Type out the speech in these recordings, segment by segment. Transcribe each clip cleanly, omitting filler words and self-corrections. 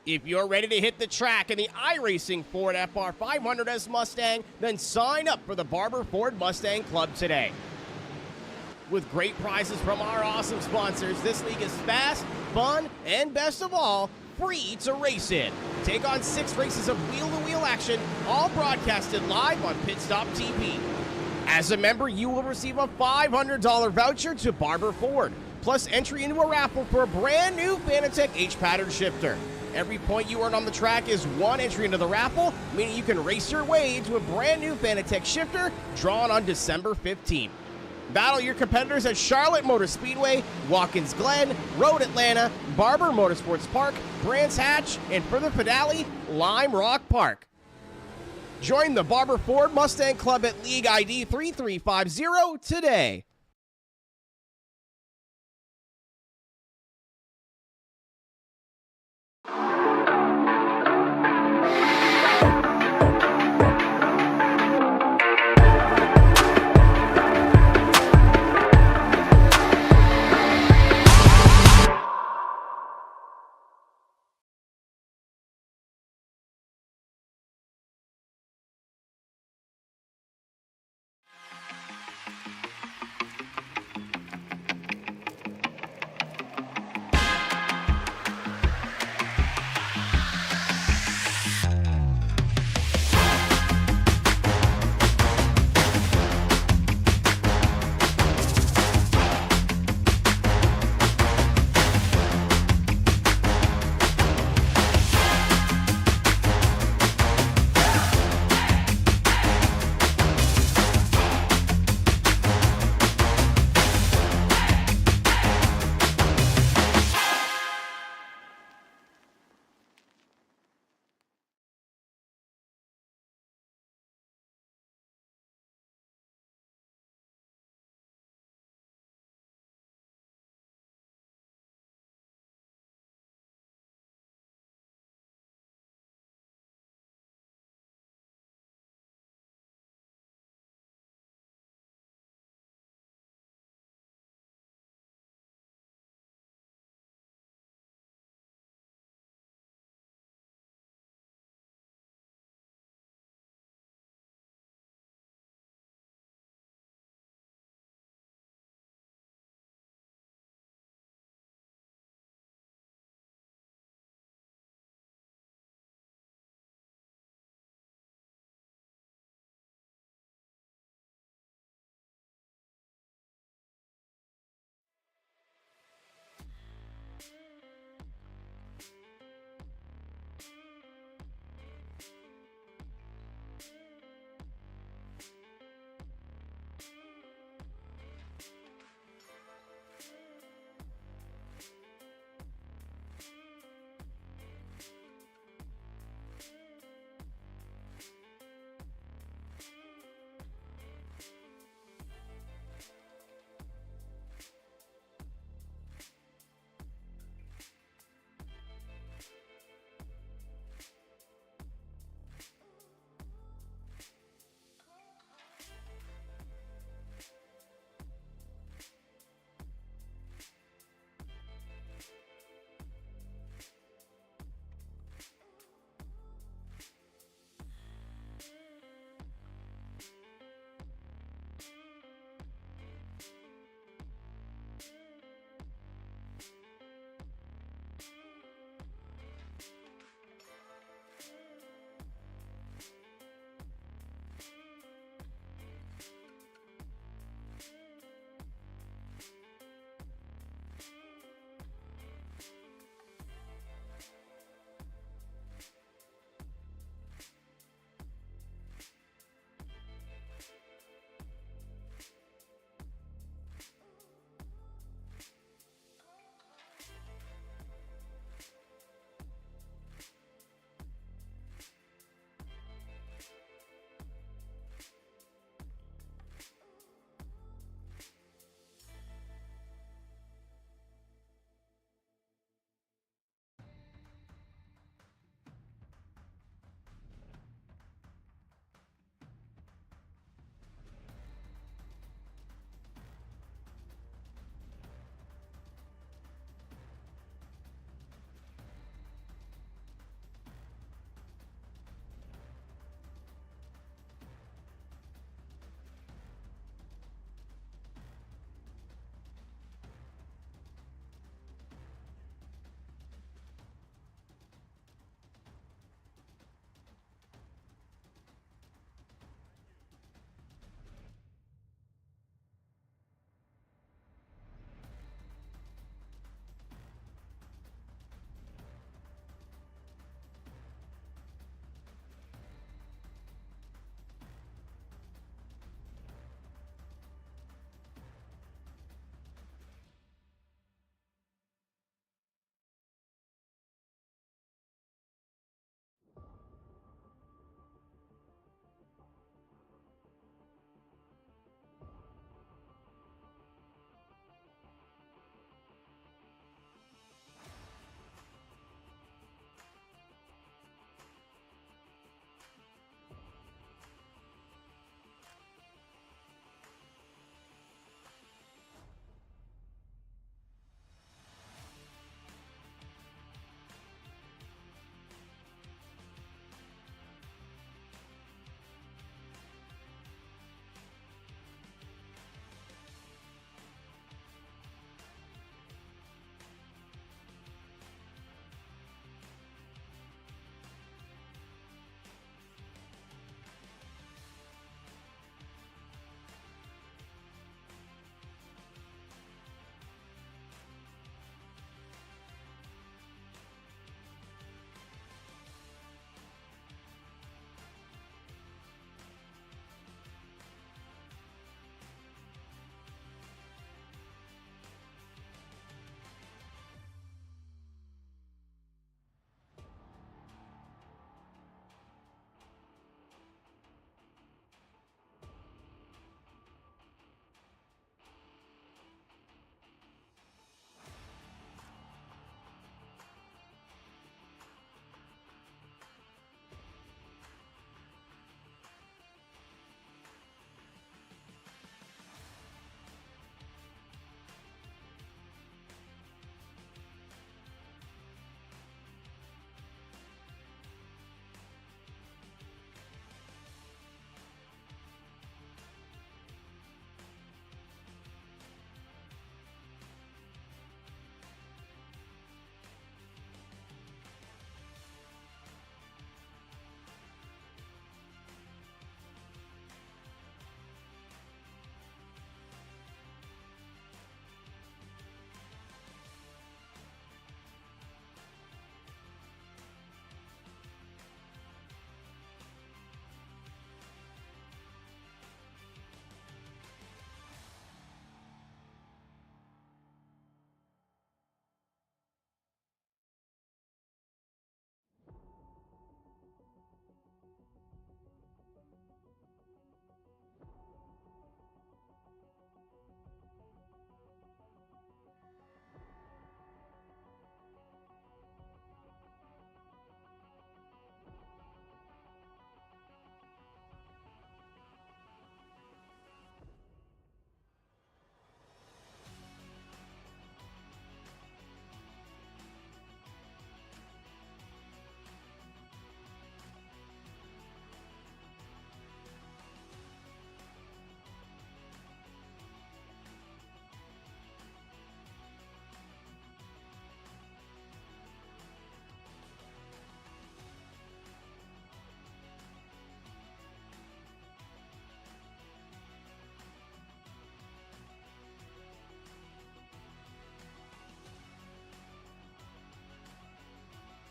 If you're ready to hit the track in the iRacing Ford FR500S Mustang, then sign up for the Barber Ford Mustang Club today. With great prizes from our awesome sponsors, this league is fast, fun, and best of all, free to race in. Take on 6 races of wheel-to-wheel action, all broadcasted live on Pit Stop TV. As a member, you will receive a $500 voucher to Barber Ford, plus entry into a raffle for a brand new Fanatec H-pattern shifter. Every point you earn on the track is 1 entry into the raffle, meaning you can race your way into a brand new Fanatec shifter drawn on December 15th. Battle your competitors at Charlotte Motor Speedway, Watkins Glen, Road Atlanta, Barber Motorsports Park, Brands Hatch, and for the finale, Lime Rock Park. Join the Barber Ford Mustang Club at League ID 3350 today.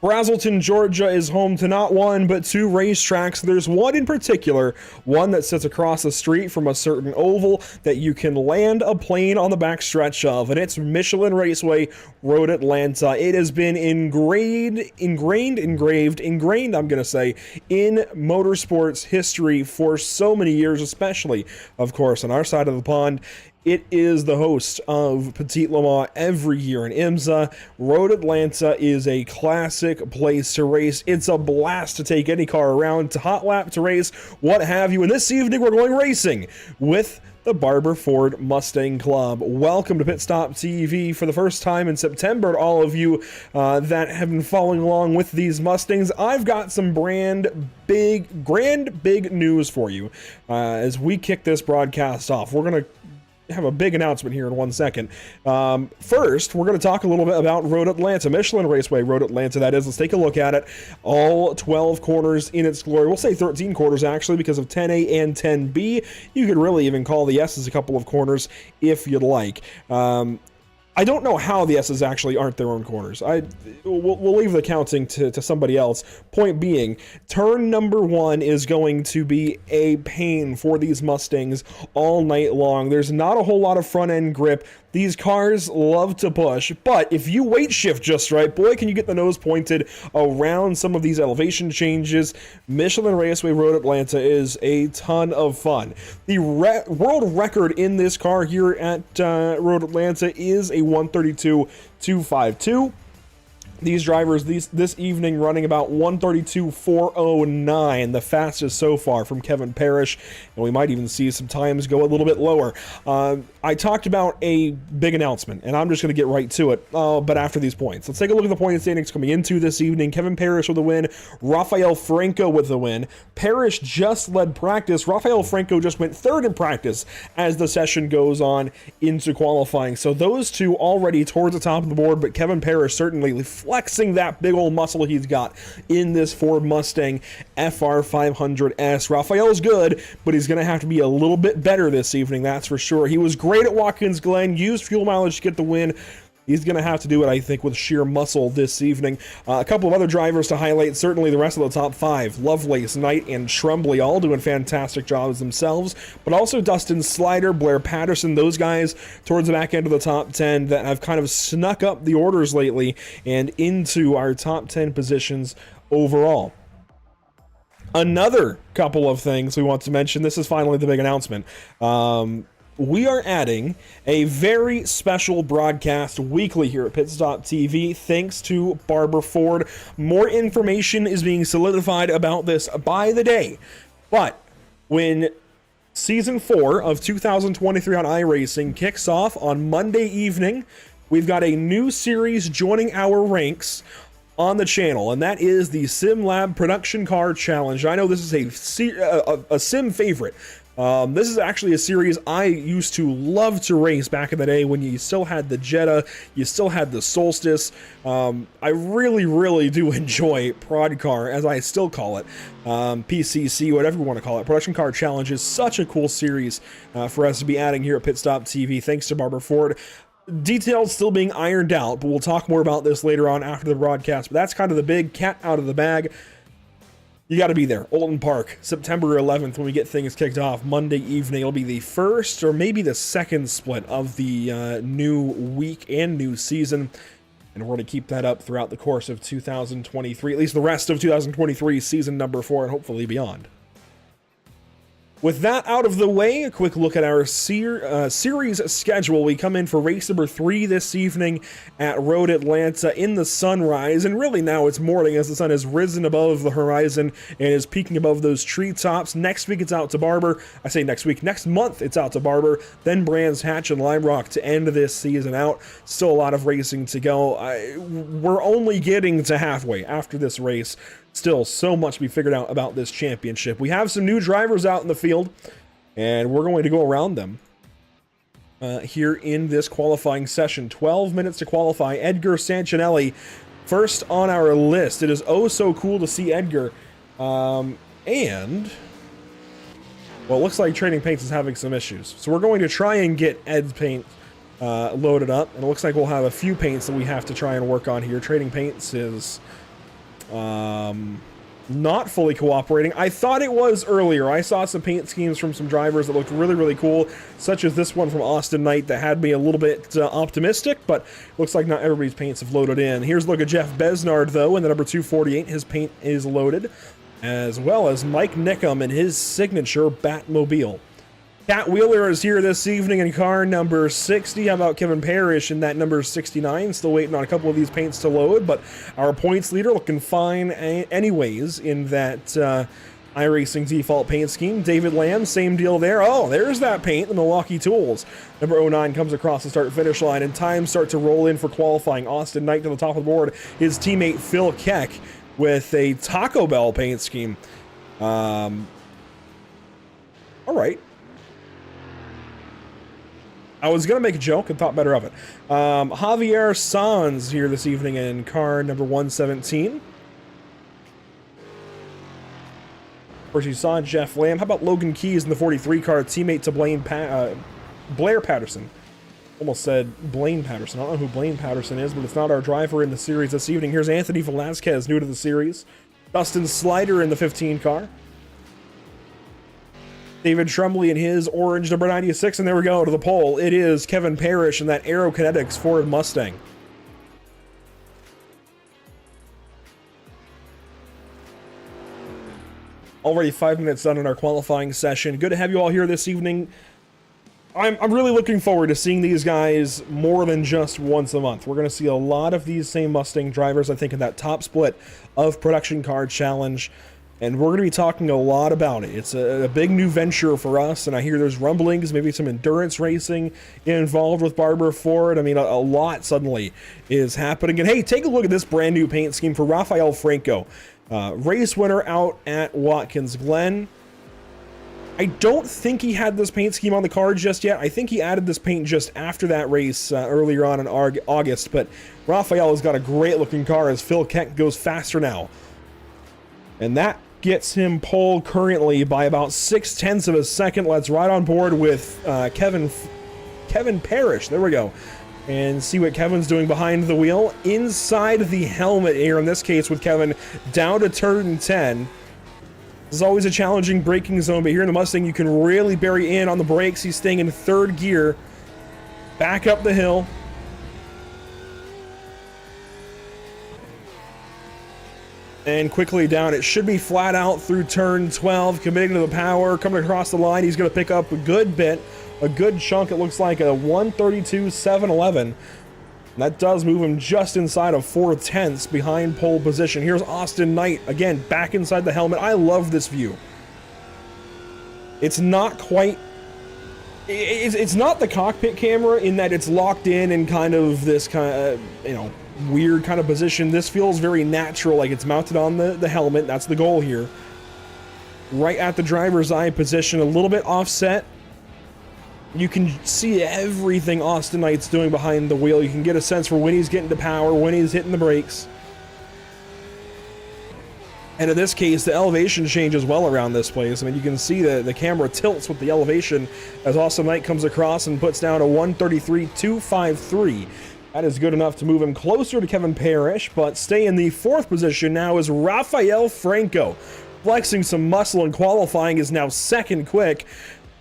Brazelton, Georgia is home to not one, but two racetracks. There's one in particular, one that sits across the street from a certain oval that you can land a plane on the backstretch of, and it's Michelin Raceway, Road Atlanta. It has been ingrained, in motorsports history for so many years, especially, of course, on our side of the pond. It is the host of Petit Le Mans every year in IMSA. Road Atlanta is a classic place to race. It's a blast to take any car around, to hot lap, to race, what have you. And this evening we're going racing with the Barber Ford Mustang Club. Welcome to Pit Stop TV for the first time in September to all of you that have been following along with these Mustangs. I've got some grand big news for you as we kick this broadcast off. We're going to have a big announcement here in 1 second. First, we're going to talk a little bit about Road Atlanta, Michelin Raceway, Road Atlanta, that is. Let's take a look at it. All 12 corners in its glory. We'll say 13 corners, actually, because of 10A and 10B. You could really even call the S's a couple of corners if you'd like. I don't know how the S's actually aren't their own corners. We'll leave the counting to somebody else. Point being, turn number 1 is going to be a pain for these Mustangs all night long. There's not a whole lot of front end grip. These cars love to push, but if you weight shift just right, boy, can you get the nose pointed around some of these elevation changes. Michelin Raceway Road Atlanta is a ton of fun. The world record in this car here at Road Atlanta is a 132.252. These drivers this evening running about 132.409, the fastest so far from Kevin Parrish, and we might even see some times go a little bit lower. I talked about a big announcement, and I'm just going to get right to it, but after these points. Let's take a look at the point standings coming into this evening. Kevin Parrish with a win, Rafael Franco with the win. Parrish just led practice. Rafael Franco just went third in practice as the session goes on into qualifying. So those two already towards the top of the board, but Kevin Parrish certainly flexing that big old muscle he's got in this Ford Mustang FR500S. Rafael's good, but he's going to have to be a little bit better this evening, that's for sure. He was great at Watkins Glen, used fuel mileage to get the win. He's going to have to do it, I think, with sheer muscle this evening. A couple of other drivers to highlight, certainly the rest of the top 5. Lovelace, Knight, and Tremblay all doing fantastic jobs themselves, but also Dustin Slider, Blair Patterson, those guys towards the back end of the top 10 that have kind of snuck up the orders lately and into our top 10 positions overall. Another couple of things we want to mention. This is finally the big announcement. We are adding a very special broadcast weekly here at Pit Stop TV, thanks to Barber Ford. More information is being solidified about this by the day, but when Season 4 of 2023 on iRacing kicks off on Monday evening, we've got a new series joining our ranks on the channel, and that is the SimLab Production Car Challenge. I know this is a sim favorite. This is actually a series I used to love to race back in the day when you still had the Jetta, you still had the Solstice. I really do enjoy Prod Car, as I still call it, PCC, whatever you want to call it. Production Car Challenge is such a cool series for us to be adding here at Pit Stop TV, thanks to Barber Ford. Details still being ironed out, but we'll talk more about this later on after the broadcast. But that's kind of the big cat out of the bag. You got to be there. Olden Park, September 11th, when we get things kicked off. Monday evening, it'll be the first or maybe the second split of the new week and new season. And we're going to keep that up throughout the course of 2023, at least the rest of 2023, season number 4, and hopefully beyond. With that out of the way, a quick look at our series schedule. We come in for race number 3 this evening at Road Atlanta in the sunrise, and really now it's morning as the sun has risen above the horizon and is peaking above those treetops. Next week it's out to Barber. I say next week, next month it's out to Barber, then Brands Hatch and Lime Rock to end this season out. Still a lot of racing to go. We're only getting to halfway after this race. Still so much to be figured out about this championship. We have some new drivers out in the field, and we're going to go around them here in this qualifying session. 12 minutes to qualify. Edgar Sancinelli first on our list. It is oh so cool to see Edgar. And well, it looks like Trading Paints is having some issues. So we're going to try and get Ed's paint loaded up, and it looks like we'll have a few paints that we have to try and work on here. Trading Paints is not fully cooperating. I thought it was earlier. I saw some paint schemes from some drivers that looked really, really cool, such as this one from Austin Knight that had me a little bit optimistic, but looks like not everybody's paints have loaded in. Here's a look at Jeff Besnard, though, in the number 248. His paint is loaded, as well as Mike Nickham in his signature Batmobile. Cat Wheeler is here this evening in car number 60. How about Kevin Parrish in that number 69? Still waiting on a couple of these paints to load, but our points leader looking fine anyways in that iRacing default paint scheme. David Lamb, same deal there. Oh, there's that paint, the Milwaukee Tools. Number 09 comes across the start-finish line, and times start to roll in for qualifying. Austin Knight to the top of the board. His teammate Phil Keck with a Taco Bell paint scheme. All right. I was going to make a joke and thought better of it. Javier Sanz here this evening in car number 117. Of course, you saw Jeff Lamb. How about Logan Keys in the 43 car, teammate to Blair Patterson? Almost said Blaine Patterson. I don't know who Blaine Patterson is, but it's not our driver in the series this evening. Here's Anthony Velasquez, new to the series. Dustin Slider in the 15 car. David Trumley in his orange number 96, and there we go to the pole. It is Kevin Parrish in that Aerokinetics Ford Mustang. Already 5 minutes done in our qualifying session. Good to have you all here this evening. I'm really looking forward to seeing these guys more than just once a month. We're going to see a lot of these same Mustang drivers, I think, in that top split of Production Car Challenge. And we're going to be talking a lot about it. It's a big new venture for us, and I hear there's rumblings, maybe some endurance racing involved with Barber Ford. I mean, a lot suddenly is happening. And hey, take a look at this brand new paint scheme for Rafael Franco. Race winner out at Watkins Glen. I don't think he had this paint scheme on the card just yet. I think he added this paint just after that race earlier on in August. But Rafael has got a great looking car as Phil Keck goes faster now. And that gets him pole currently by about 0.6 of a second. Let's ride on board with Kevin Parrish. There we go. And see what Kevin's doing behind the wheel. Inside the helmet here, in this case with Kevin, down to turn 10. This is always a challenging braking zone, but here in the Mustang, you can really bury in on the brakes. He's staying in third gear. Back up the hill. And quickly down. It should be flat out through turn 12, committing to the power, coming across the line. He's going to pick up a good bit, a good chunk. It looks like a 132.711. That does move him just inside of 0.4 behind pole position. Here's Austin Knight, again, back inside the helmet. I love this view. It's not quite... It's not the cockpit camera in that it's locked in kind of this kind of, weird kind of position. This feels very natural, like it's mounted on the helmet. That's the goal here. Right at the driver's eye position, a little bit offset. You can see everything Austin Knight's doing behind the wheel. You can get a sense for when he's getting to power, when he's hitting the brakes. And in this case, the elevation changes well around this place. I mean, you can see the camera tilts with the elevation as Austin Knight comes across and puts down a 133.253. That is good enough to move him closer to Kevin Parrish, but stay in the fourth position now is Rafael Franco. Flexing some muscle and qualifying is now second quick.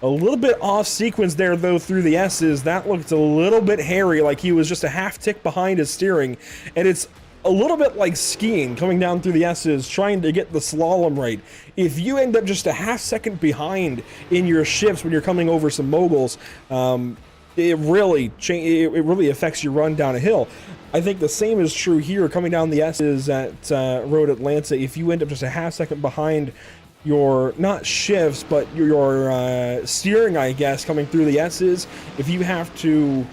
A little bit off sequence there, though, through the S's. That looked a little bit hairy, like he was just a half tick behind his steering. And it's a little bit like skiing, coming down through the S's, trying to get the slalom right. If you end up just a half second behind in your shifts when you're coming over some moguls, it really affects your run down a hill. I think the same is true here, coming down the S's at Road Atlanta. If you end up just a half second behind your, not shifts, but your steering, I guess, coming through the S's, if you have to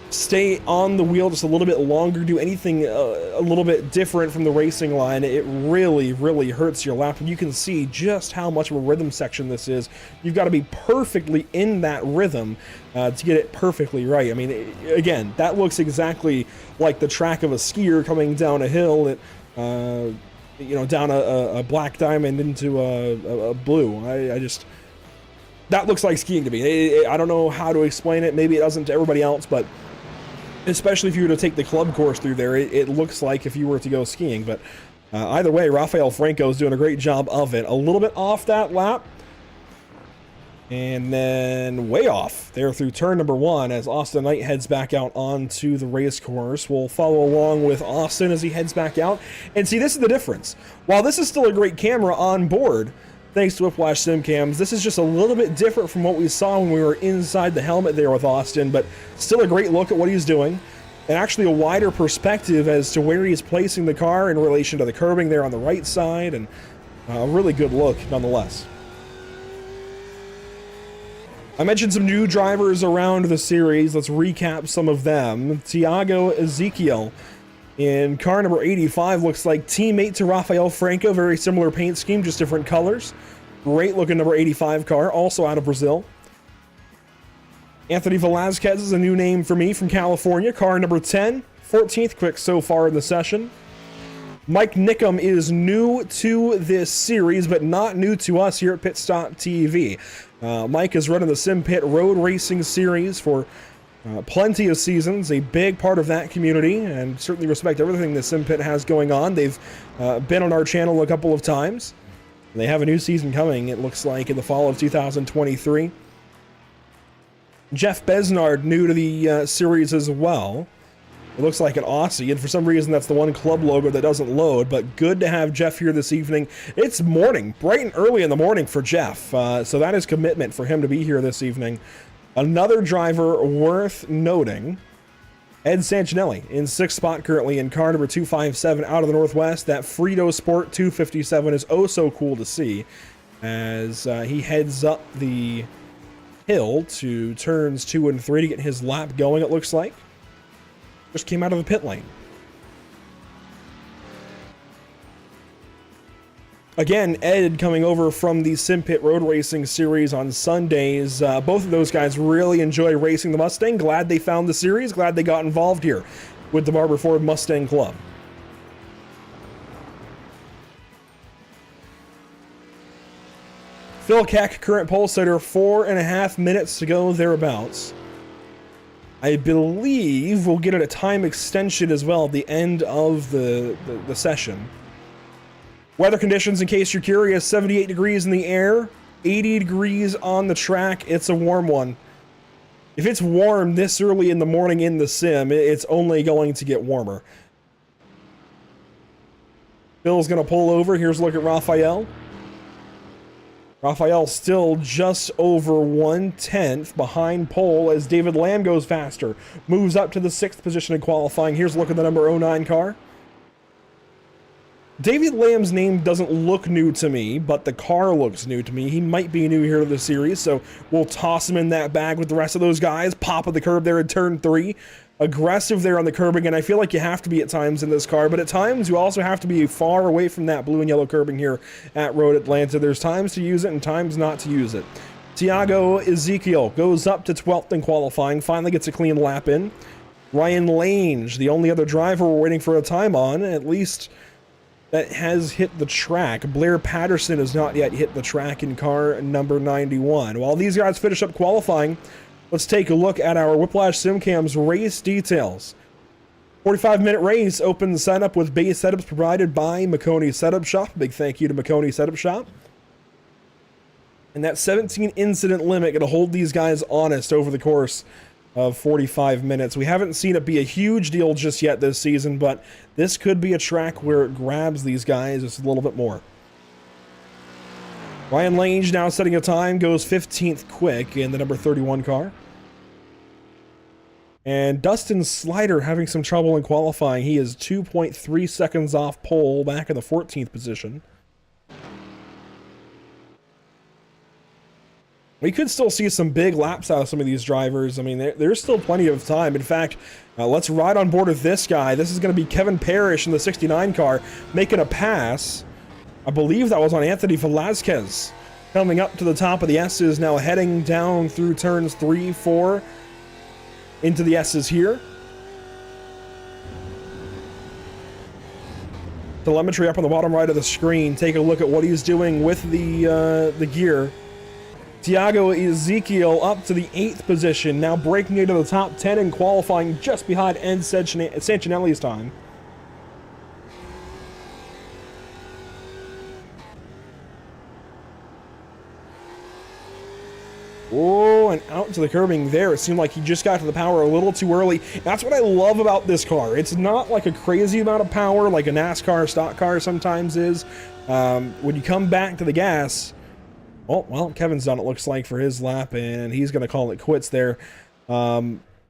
stay on the wheel just a little bit longer, do anything a little bit different from the racing line, it really, really hurts your lap. And you can see just how much of a rhythm section this is. You've got to be perfectly in that rhythm to get it perfectly right. I mean, again, that looks exactly like the track of a skier coming down a hill that, down a black diamond into a blue. That looks like skiing to me. I don't know how to explain it. Maybe it doesn't to everybody else, but especially if you were to take the club course through there, it looks like if you were to go skiing. But Either way, Rafael Franco is doing a great job of it. A little bit off that lap. And then way off there through turn number 1 as Austin Knight heads back out onto the race course. We'll follow along with Austin as he heads back out. And see, this is the difference. While this is still a great camera on board, thanks to Whiplash Sim Cams, this is just a little bit different from what we saw when we were inside the helmet there with Austin, but still a great look at what he's doing. And actually a wider perspective as to where he's placing the car in relation to the curbing there on the right side, and a really good look nonetheless. I mentioned some new drivers around the series. Let's recap some of them. Thiago Ezekiel in car number 85 looks like teammate to Rafael Franco. Very similar paint scheme, just different colors. Great looking number 85 car, also out of Brazil. Anthony Velasquez is a new name for me from California. Car number 10, 14th quick so far in the session. Mike Nickum is new to this series, but not new to us here at Pit Stop TV. Mike is running the Sim Pit Road Racing Series for plenty of seasons, a big part of that community, and certainly respect everything the Sim Pit has going on. They've been on our channel a couple of times. They have a new season coming, it looks like, in the fall of 2023. Jeff Besnard, new to the series as well. It looks like an Aussie, and for some reason that's the one club logo that doesn't load, but good to have Jeff here this evening. It's morning, bright and early in the morning for Jeff, so that is commitment for him to be here this evening. Another driver worth noting, Ed Sancinelli, in 6th spot currently in car number 257 out of the Northwest. That Frito Sport 257 is oh so cool to see as he heads up the hill to turns 2 and 3 to get his lap going, it looks like. Just came out of the pit lane. Again, Ed coming over from the Sim Pit Road Racing Series on Sundays. Both of those guys really enjoy racing the Mustang. Glad they found the series. Glad they got involved here with the Barber Ford Mustang Club. Phil Keck, current pole sitter, 4.5 minutes to go thereabouts. I believe we'll get a time extension as well at the end of the session. Weather conditions, in case you're curious, 78 degrees in the air, 80 degrees on the track. It's a warm one. If it's warm this early in the morning in the sim, it's only going to get warmer. Bill's going to pull over. Here's a look at Rafael. Rafael still just over 1/10 behind pole as David Lamb goes faster. Moves up to the 6th position in qualifying. Here's a look at the number 09 car. David Lamb's name doesn't look new to me, but the car looks new to me. He might be new here to the series, so we'll toss him in that bag with the rest of those guys. Pop of the curb there in turn 3. Aggressive there on the curbing, and I feel like you have to be at times in this car, but at times you also have to be far away from that blue and yellow curbing here at Road Atlanta. There's times to use it and times not to use it. Thiago Ezekiel goes up to 12th in qualifying, finally gets a clean lap in. Ryan Lange, the only other driver we're waiting for a time on, at least that has hit the track. Blair Patterson has not yet hit the track in car number 91. While these guys finish up qualifying, let's take a look at our Whiplash SimCams race details. 45-minute race, open setup with base setups provided by McConey Setup Shop. Big thank you to McConey Setup Shop. And that 17 incident limit going to hold these guys honest over the course of 45 minutes. We haven't seen it be a huge deal just yet this season, but this could be a track where it grabs these guys just a little bit more. Ryan Lange now setting a time, goes 15th quick in the number 31 car. And Dustin Slider having some trouble in qualifying. He is 2.3 seconds off pole, back in the 14th position. We could still see some big laps out of some of these drivers. I mean, there's still plenty of time. In fact, let's ride on board with this guy. This is going to be Kevin Parrish in the 69 car, making a pass. I believe that was on Anthony Velasquez. Coming up to the top of the S's, now heading down through turns 3, 4, into the S's here. Telemetry up on the bottom right of the screen. Take a look at what he's doing with the gear. Thiago Ezekiel up to the 8th position, now breaking into the top 10 and qualifying just behind Ed Sancinelli's time. Oh, and out to the curbing there. It seemed like he just got to the power a little too early. That's what I love about this car. It's not like a crazy amount of power like a NASCAR stock car sometimes is. When you come back to the gas, oh, well, Kevin's done, it looks like, for his lap, and he's going to call it quits there.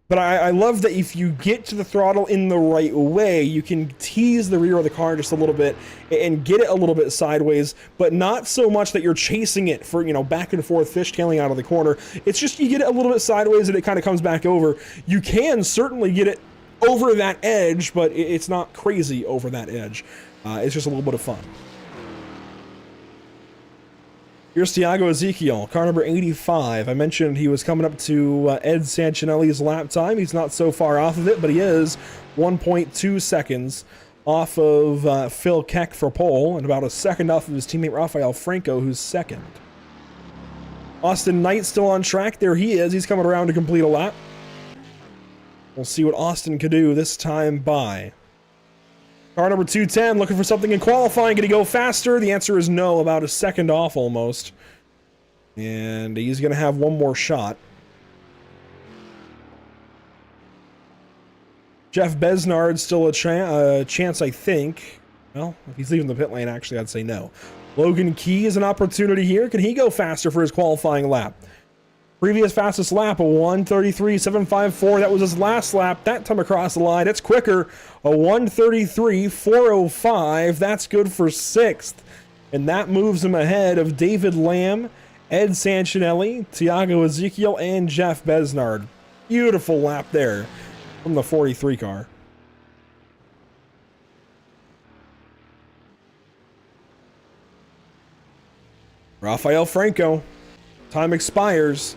But I love that if you get to the throttle in the right way, you can tease the rear of the car just a little bit and get it a little bit sideways, but not so much that you're chasing it for, you know, back and forth, fishtailing out of the corner. It's just you get it a little bit sideways and it kind of comes back over. You can certainly get it over that edge, but it's not crazy over that edge. It's just a little bit of fun. Here's Thiago Ezekiel, car number 85. I mentioned he was coming up to Ed Sancinelli's lap time. He's not so far off of it, but he is 1.2 seconds off of Phil Keck for pole, and about a second off of his teammate Rafael Franco, who's second. Austin Knight still on track. There he is. He's coming around to complete a lap. We'll see what Austin could do this time by. Car number 210, looking for something in qualifying. Can he go faster? The answer is no, about a second off almost. And he's going to have one more shot. Jeff Besnard still a chance, I think. Well, if he's leaving the pit lane, actually, I'd say no. Logan Key is an opportunity here. Can he go faster for his qualifying lap? Previous fastest lap, a 1:33.754. That was his last lap. That time across the line, it's quicker. A 1:33.405. That's good for 6th. And that moves him ahead of David Lamb, Ed Sancinelli, Thiago Ezekiel, and Jeff Besnard. Beautiful lap there from the 43 car. Rafael Franco, time expires,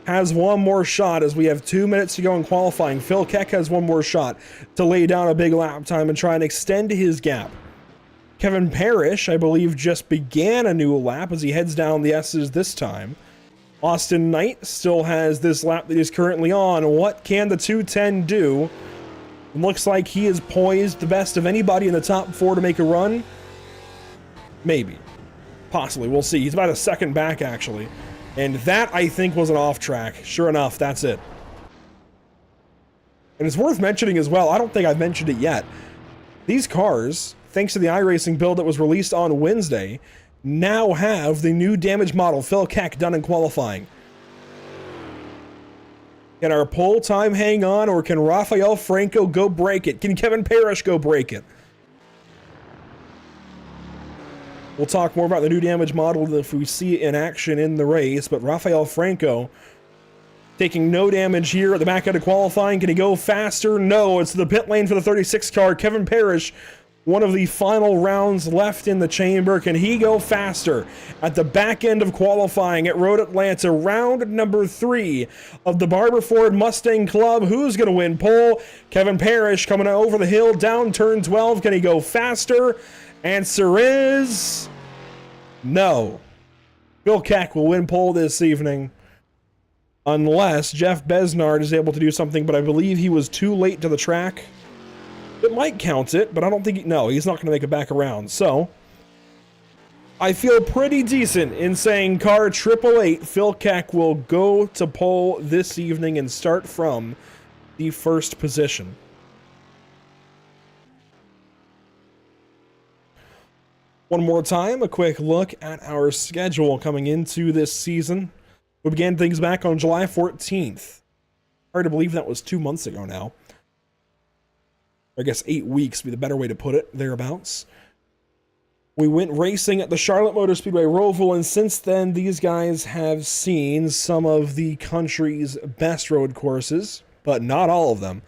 has one more shot as we have 2 minutes to go in qualifying. Phil Keck has one more shot to lay down a big lap time and try and extend his gap. Kevin Parrish, I believe, just began a new lap as he heads down the S's this time. Austin Knight still has this lap that he's currently on. What can the 210 do? It looks like he is poised the best of anybody in the top 4 to make a run. Maybe. Possibly. We'll see. He's about a second back, actually. And that, I think, was an off track. Sure enough, that's it. And it's worth mentioning as well, I don't think I've mentioned it yet. These cars, thanks to the iRacing build that was released on Wednesday, now have the new damage model Phil Keck done in qualifying. Can our pole time hang on, or can Rafael Franco go break it? Can Kevin Parrish go break it? We'll talk more about the new damage model if we see it in action in the race, but Rafael Franco taking no damage here at the back end of qualifying. Can he go faster? No, it's the pit lane for the 36 car. Kevin Parrish, one of the final rounds left in the chamber. Can he go faster at the back end of qualifying at Road Atlanta, round number 3 of the Barber Ford Mustang Club? Who's going to win pole? Kevin Parrish coming over the hill, down turn 12. Can he go faster? Answer is no. Phil Keck will win pole this evening unless Jeff Besnard is able to do something, but I believe he was too late to the track. It might count it, but I don't think no, he's not going to make it back around. So I feel pretty decent in saying car 888 Phil Keck will go to pole this evening and start from the first position. One more time, a quick look at our schedule coming into this season. We began things back on July 14th. Hard to believe that was 2 months ago now. I guess 8 weeks would be the better way to put it, thereabouts. We went racing at the Charlotte Motor Speedway Roval, and since then, these guys have seen some of the country's best road courses, but not all of them.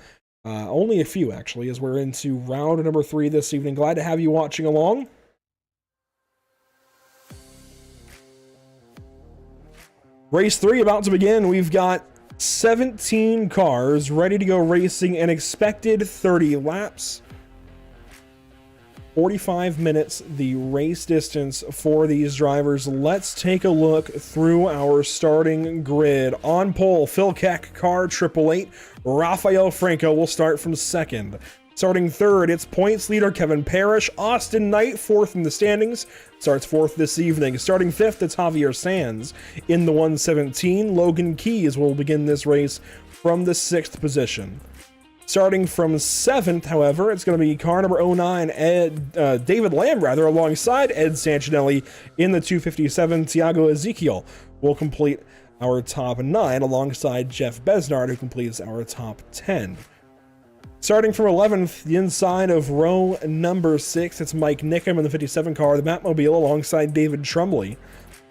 Only a few, actually, as we're into round number 3 this evening. Glad to have you watching along. Race 3 about to begin. We've got 17 cars ready to go racing, an expected 30 laps. 45 minutes, the race distance for these drivers. Let's take a look through our starting grid. On pole, Phil Keck, car 888. Rafael Franco will start from second. Starting third, it's points leader Kevin Parrish. Austin Knight, fourth in the standings. starts fourth this evening. Starting fifth, it's Javier Sands in the 117. Logan Keys will begin this race from the 6th position. Starting from 7th, however, it's going to be car number 09, David Lamb, alongside Ed Santinelli in the 257. Tiago Ezekiel will complete our top 9 alongside Jeff Besnard, who completes our top 10. Starting from 11th, the inside of row number 6, it's Mike Nickham in the 57 car, the Batmobile, alongside David Trumley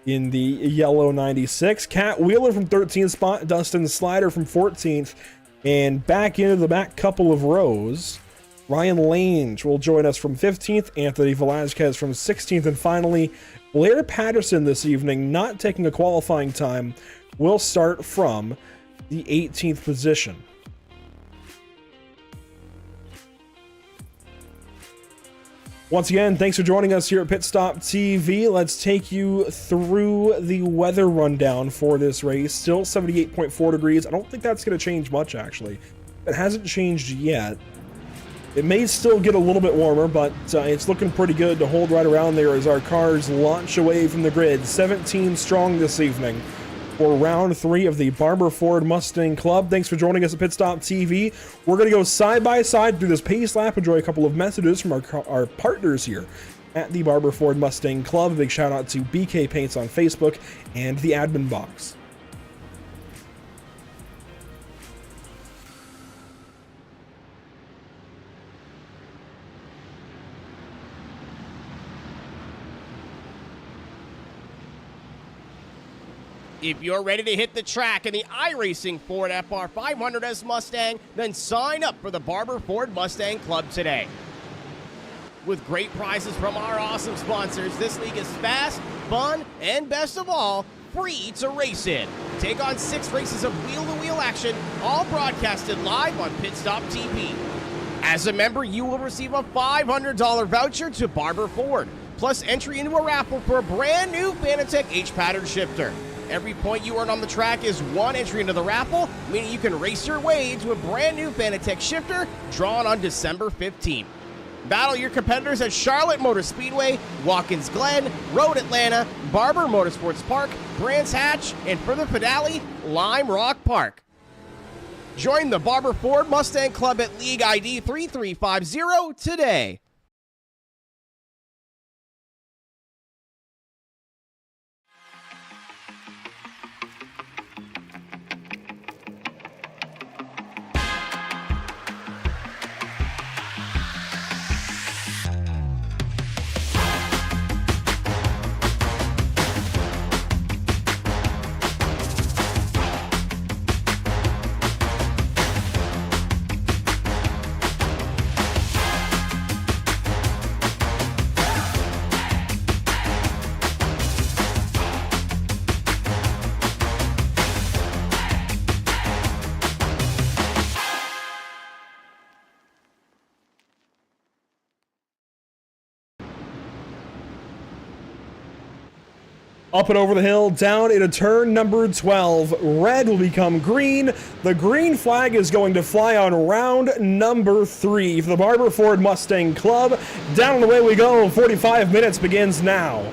in the yellow 96. Cat Wheeler from 13th spot, Dustin Slider from 14th, and back into the back couple of rows, Ryan Lange will join us from 15th, Anthony Velasquez from 16th, and finally, Blair Patterson this evening, not taking a qualifying time, will start from the 18th position. Once again, thanks for joining us here at Pit Stop TV. Let's take you through the weather rundown for this race. Still 78.4 degrees. I don't think that's going to change much, actually. It hasn't changed yet. It may still get a little bit warmer, but it's looking pretty good to hold right around there as our cars launch away from the grid. 17 strong this evening for round 3 of the Barber Ford Mustang Club. Thanks for joining us at Pit Stop TV. We're going to go side by side through this pace lap, enjoy a couple of messages from our partners here at the Barber Ford Mustang Club. A big shout out to BK Paints on Facebook and the admin box. If you're ready to hit the track in the iRacing Ford FR500S Mustang, then sign up for the Barber Ford Mustang Club today. With great prizes from our awesome sponsors, this league is fast, fun, and best of all, free to race in. Take on 6 races of wheel-to-wheel action, all broadcasted live on Pit Stop TV. As a member, you will receive a $500 voucher to Barber Ford, plus entry into a raffle for a brand new Fanatec H-pattern shifter. Every point you earn on the track is 1 entry into the raffle, meaning you can race your way into a brand new Fanatec shifter drawn on December 15th. Battle your competitors at Charlotte Motor Speedway, Watkins Glen, Road Atlanta, Barber Motorsports Park, Brands Hatch, and for the finale, Lime Rock Park. Join the Barber Ford Mustang Club at League ID 3350 today. Up and over the hill, down into turn number 12. Red will become green. The green flag is going to fly on round number 3 for the Barber Ford Mustang Club. Down and away we go. 45 minutes begins now.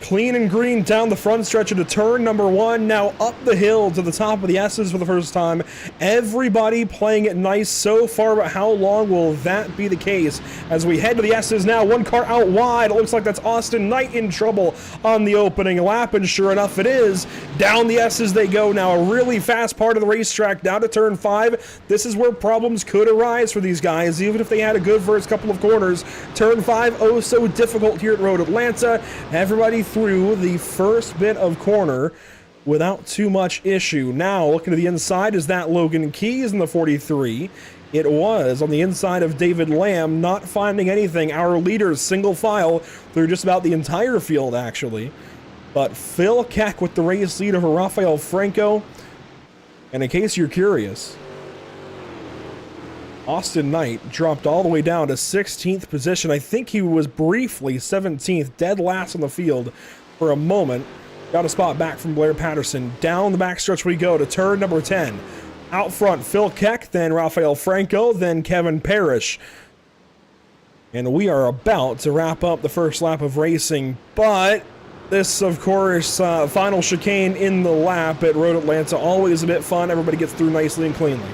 Clean and green down the front stretch into turn number 1. Now up the hill to the top of the S's for the first time. Everybody playing it nice so far, but how long will that be the case? As we head to the S's now, 1 car out wide. It looks like that's Austin Knight in trouble on the opening lap, and sure enough it is. Down the S's they go now. A really fast part of the racetrack down to turn 5. This is where problems could arise for these guys, even if they had a good first couple of corners. Turn 5, oh so difficult here at Road Atlanta. Everybody through the first bit of corner without too much issue. Now looking to the inside, is that Logan Keys in the 43? It was on the inside of David Lamb, not finding anything. Our leaders single file through just about the entire field actually, but Phil Keck with the race lead over Rafael Franco. And in case you're curious, Austin Knight dropped all the way down to 16th position. I think he was briefly 17th, dead last on the field for a moment. Got a spot back from Blair Patterson. Down the backstretch we go to turn number 10. Out front, Phil Keck, then Rafael Franco, then Kevin Parrish. And we are about to wrap up the first lap of racing, but this, of course, final chicane in the lap at Road Atlanta, always a bit fun. Everybody gets through nicely and cleanly.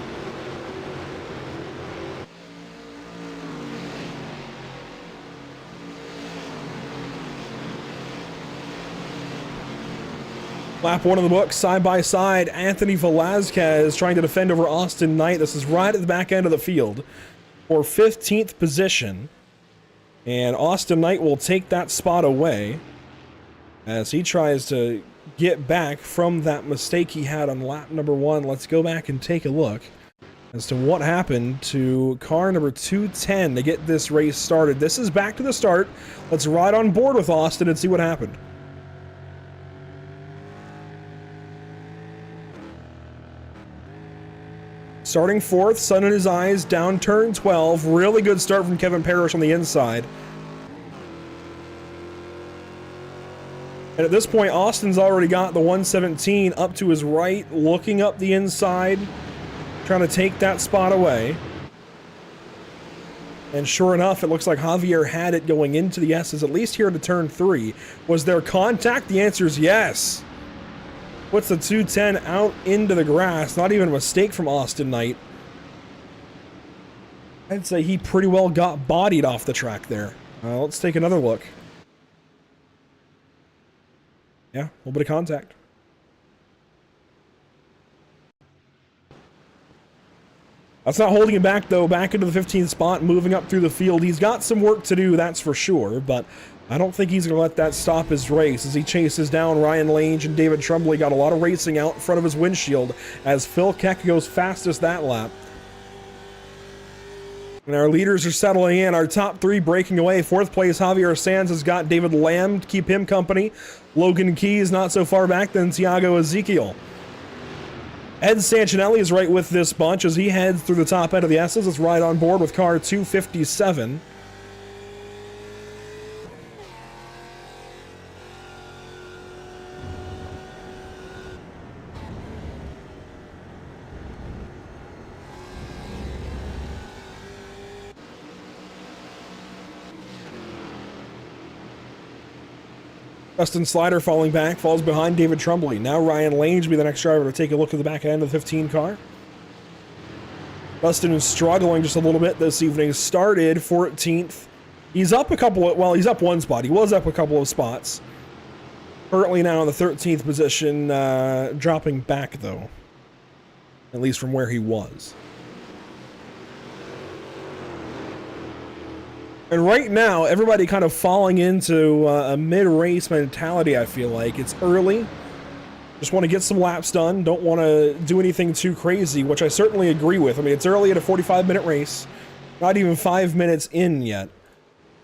Lap 1 of the book, side by side, Anthony Velazquez trying to defend over Austin Knight. This is right at the back end of the field for 15th position. And Austin Knight will take that spot away as he tries to get back from that mistake he had on lap number 1. Let's go back and take a look as to what happened to car number 210 to get this race started. This is back to the start. Let's ride on board with Austin and see what happened. Starting 4th, sun in his eyes, down turn 12. Really good start from Kevin Parrish on the inside. And at this point, Austin's already got the 117 up to his right, looking up the inside, trying to take that spot away. And sure enough, it looks like Javier had it going into the S's, at least here to turn 3. Was there contact? The answer is yes. Puts the 210 out into the grass. Not even a mistake from Austin Knight. I'd say he pretty well got bodied off the track there. Let's take another look. Yeah, a little bit of contact. That's not holding him back, though. Back into the 15th spot, moving up through the field. He's got some work to do, that's for sure, but I don't think he's going to let that stop his race as he chases down Ryan Lange and David Trumbley. Got a lot of racing out in front of his windshield as Phil Keck goes fastest that lap. And our leaders are settling in. Our top 3 breaking away. 4th place, Javier Sanz has got David Lamb to keep him company. Logan Keys not so far back than Thiago Ezekiel. Ed Sancinelli is right with this bunch as he heads through the top end of the S's. Let's ride on board with car 257. Dustin Slider falling back, falls behind David Trumbley. Now Ryan Lange will be the next driver to take a look at the back end of the 15 car. Dustin is struggling just a little bit this evening. Started 14th. He's up a couple of, well, he's up one spot. He was up a couple of spots. Currently now in the 13th position, dropping back though. At least from where he was. And right now, everybody kind of falling into a mid-race mentality, I feel like. It's early. Just want to get some laps done. Don't want to do anything too crazy, which I certainly agree with. I mean, it's early at a 45-minute race. Not even 5 minutes in yet.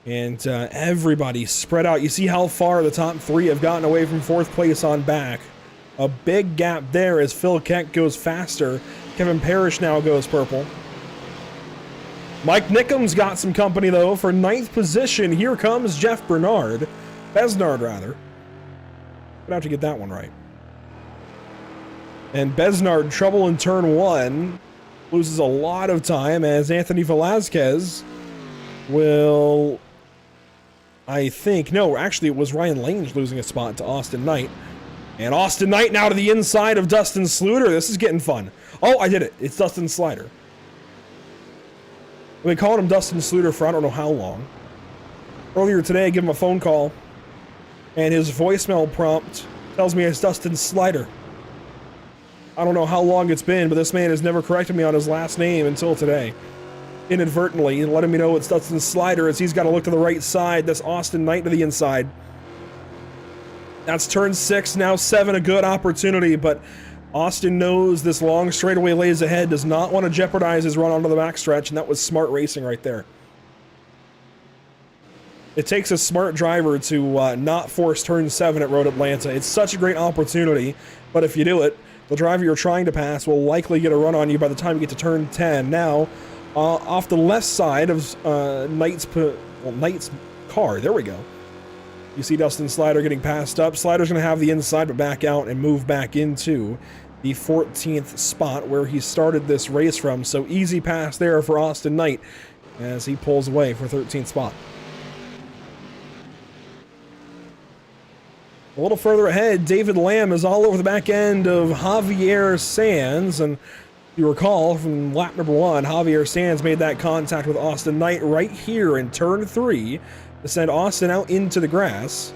And everybody spread out. You see how far the top 3 have gotten away from 4th place on back. A big gap there as Phil Keck goes faster. Kevin Parrish now goes purple. Mike Nickham's got some company, though, for 9th position. Here comes Jeff Besnard, rather. Gonna have to get that one right. And Besnard, trouble in turn 1, loses a lot of time as Anthony Velazquez will, I think, no, actually it was Ryan Lange losing a spot to Austin Knight. And Austin Knight now to the inside of Dustin Sluter. This is getting fun. Oh, I did it. It's Dustin Slider. I've been calling him Dustin Sluter for I don't know how long. Earlier today, I gave him a phone call, and his voicemail prompt tells me it's Dustin Slider. I don't know how long it's been, but this man has never corrected me on his last name until today. Inadvertently, letting me know it's Dustin Slider as he's got to look to the right side. That's Austin Knight to the inside. That's turn 6, now 7, a good opportunity, but Austin knows this long straightaway lays ahead, does not want to jeopardize his run onto the backstretch, and that was smart racing right there. It takes a smart driver to not force turn 7 at Road Atlanta. It's such a great opportunity, but if you do it, the driver you're trying to pass will likely get a run on you by the time you get to turn 10. Now, off the left side of Knight's car, there we go. You see Dustin Slider getting passed up. Slider's going to have the inside but back out and move back into the 14th spot where he started this race from. So easy pass there for Austin Knight as he pulls away for 13th spot. A little further ahead, David Lamb is all over the back end of Javier Sands, and you recall from lap number 1, Javier Sands made that contact with Austin Knight right here in turn 3 to send Austin out into the grass.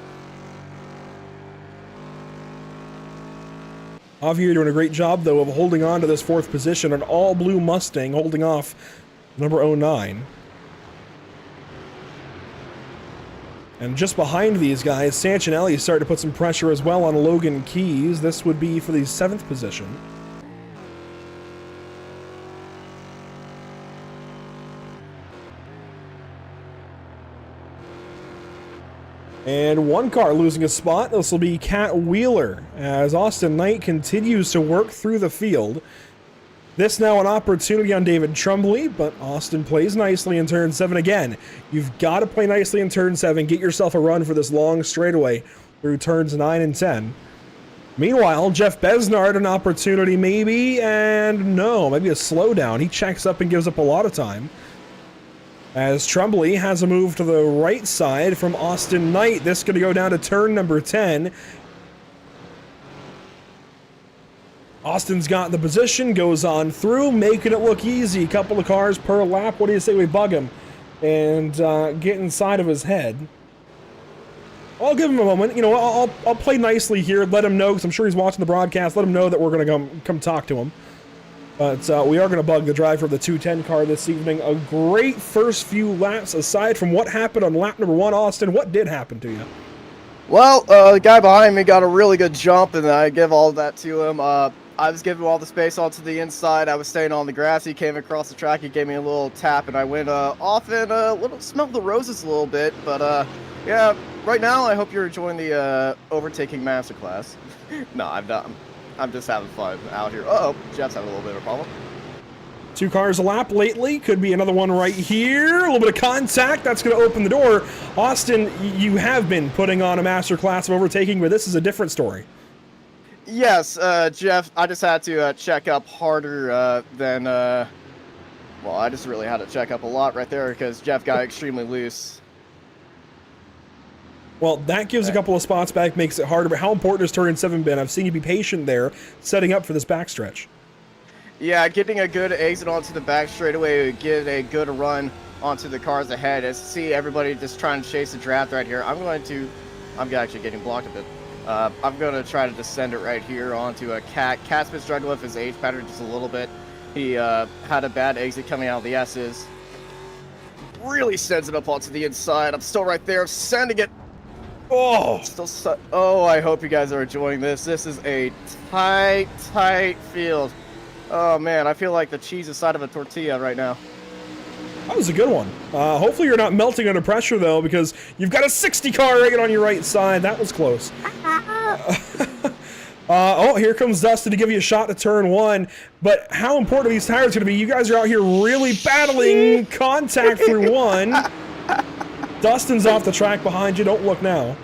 Javier doing a great job, though, of holding on to this 4th position, an all-blue Mustang holding off number 09. And just behind these guys, Sancinelli is starting to put some pressure as well on Logan Keys. This would be for the 7th position. And one car losing a spot. This will be Cat Wheeler as Austin Knight continues to work through the field. This now an opportunity on David Trumbley, but Austin plays nicely in turn 7 again. You've got to play nicely in turn 7. Get yourself a run for this long straightaway through turns 9 and 10. Meanwhile, Jeff Besnard an opportunity maybe, and no, maybe a slowdown. He checks up and gives up a lot of time. As Trumbley has a move to the right side from Austin Knight. This going to go down to turn number 10. Austin's got the position, goes on through, making it look easy. Couple of cars per lap. What do you say we bug him and get inside of his head? I'll give him a moment. You know, I'll play nicely here. Let him know, because I'm sure he's watching the broadcast. Let him know that we're going to come talk to him. But we are going to bug the driver of the 210 car this evening. A great first few laps. Aside from what happened on lap number 1, Austin, what did happen to you? Well, the guy behind me got a really good jump, and I give all that to him. I was giving him all the space onto the inside. I was staying on the grass. He came across the track. He gave me a little tap, and I went off and smelled the roses a little bit. But yeah, right now I hope you're enjoying the overtaking masterclass. No, I'm not. I'm just having fun out here. Uh-oh, Jeff's having a little bit of a problem. 2 cars a lap lately. Could be another one right here. A little bit of contact. That's going to open the door. Austin, you have been putting on a masterclass of overtaking, but this is a different story. Yes, Jeff, I just had to check up harder than, well, I just really had to check up a lot right there because Jeff got extremely loose. Well, that gives a couple of spots back, makes it harder, but how important has turn 7 been? I've seen you be patient there, setting up for this backstretch. Yeah, getting a good exit onto the back straightaway would get a good run onto the cars ahead. As see everybody just trying to chase the draft right here. I'm actually getting blocked a bit. I'm going to try to descend it right here onto a Cat. Cat's been struggling with his age pattern just a little bit. He had a bad exit coming out of the S's. Really sends it up onto the inside. I'm still right there, sending it. Oh, I hope you guys are enjoying this. This is a tight field. Oh, man, I feel like the cheese inside of a tortilla right now. That was a good one. Hopefully you're not melting under pressure, though, because you've got a 60 car right on your right side. That was close. Oh, here comes Dustin to give you a shot to turn 1. But how important are these tires going to be? You guys are out here really battling contact through 1. Dustin's off the track behind you. Don't look now.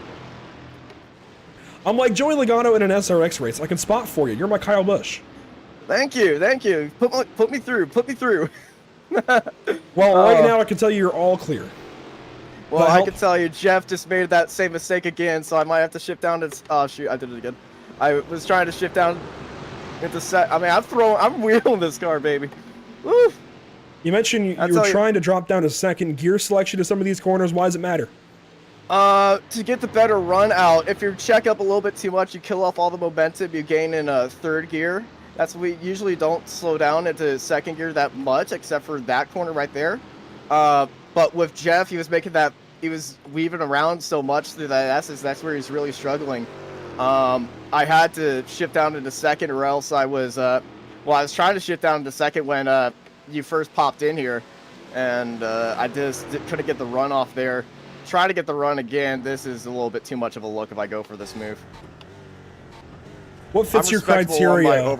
I'm like Joey Logano in an SRX race. I can spot for you. You're my Kyle Busch. Thank you. Put me through. Well, right now I can tell you you're all clear. Well, I can tell you Jeff just made that same mistake again, so I might have to shift down to... Oh, shoot, I did it again. I was trying to shift down into set... I mean, I'm wheeling this car, baby. Woo! You mentioned you were trying to drop down to second. Gear selection to some of these corners. Why does it matter? To get the better run out. If you check up a little bit too much, you kill off all the momentum you gain in third gear. That's we usually don't slow down into second gear that much, except for that corner right there. But with Jeff, he was weaving around so much through that S's. That's where he's really struggling. I had to shift down into second, or else I was I was trying to shift down into second when you first popped in here, and I just couldn't get the run off there. Try to get the run again. This is a little bit too much of a look if I go for this move. What fits your criteria?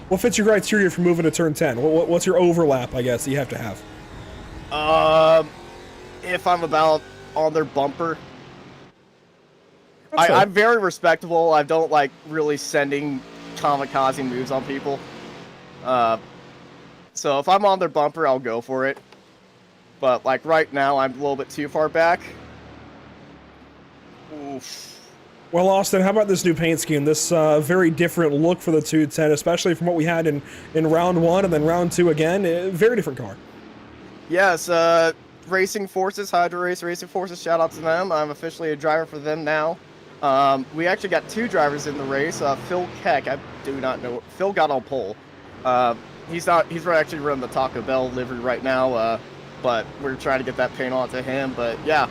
What fits your criteria for moving to turn 10? What's your overlap, I guess, that you have to have? If I'm about on their bumper. I'm very respectable. I don't like really sending kamikaze moves on people. So if I'm on their bumper, I'll go for it. But like right now, I'm a little bit too far back. Oof. Well, Austin, how about this new paint scheme? This very different look for the 210, especially from what we had in round 1 and then round 2 again. Very different car. Yes, Racing Forces, Hydro Race Racing Forces, shout out to them. I'm officially a driver for them now. We actually got 2 drivers in the race. Phil Keck, I do not know. Phil got on pole. He's actually running the Taco Bell livery right now, but we're trying to get that paint onto him. But yeah,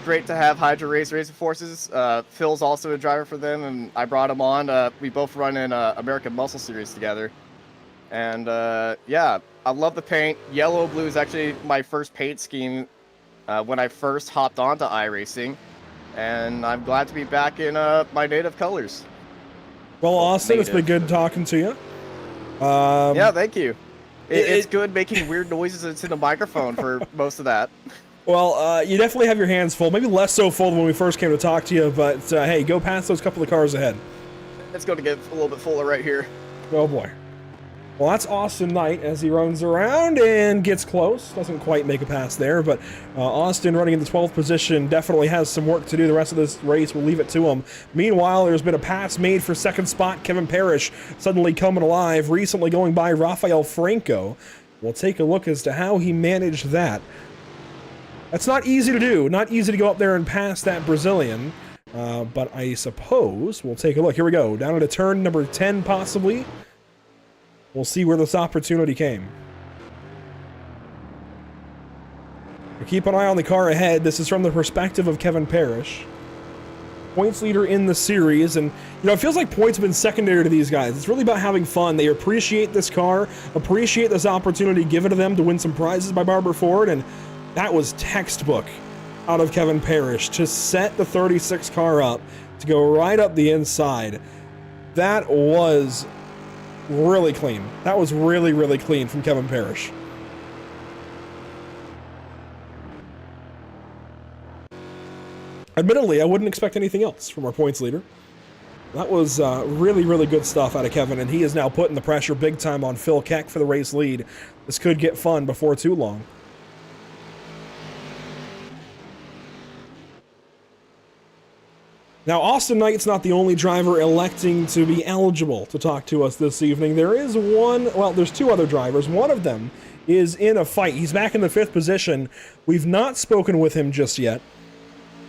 great to have Hydro Race Racing Forces. Phil's also a driver for them, and I brought him on. We both run in American Muscle Series together. And yeah, I love the paint. Yellow blue is actually my first paint scheme when I first hopped onto iRacing, and I'm glad to be back in my native colors. Well, Austin, it's been good talking to you. Yeah, thank you. It's good making weird noises into the microphone for most of that. Well, you definitely have your hands full. Maybe less so full than when we first came to talk to you, but hey, go past those couple of cars ahead. It's going to get a little bit fuller right here. Oh boy. Well, that's Austin Knight as he runs around and gets close. Doesn't quite make a pass there, but Austin running in the 12th position definitely has some work to do the rest of this race. We'll leave it to him. Meanwhile, there's been a pass made for second spot. Kevin Parrish suddenly coming alive, recently going by Rafael Franco. We'll take a look as to how he managed that. That's not easy to do. Not easy to go up there and pass that Brazilian, but I suppose we'll take a look. Here we go. Down at a turn number 10, possibly. We'll see where this opportunity came. We'll keep an eye on the car ahead. This is from the perspective of Kevin Parrish. Points leader in the series, and you know, it feels like points have been secondary to these guys. It's really about having fun. They appreciate this car, appreciate this opportunity given to them to win some prizes by Barber Ford, and that was textbook out of Kevin Parrish to set the 36 car up, to go right up the inside. That was really clean. That was really, really clean from Kevin Parrish. Admittedly, I wouldn't expect anything else from our points leader. That was really, really good stuff out of Kevin, and he is now putting the pressure big time on Phil Keck for the race lead. This could get fun before too long. Now, Austin Knight's not the only driver electing to be eligible to talk to us this evening. There is there's 2 other drivers. One of them is in a fight. He's back in the 5th position. We've not spoken with him just yet,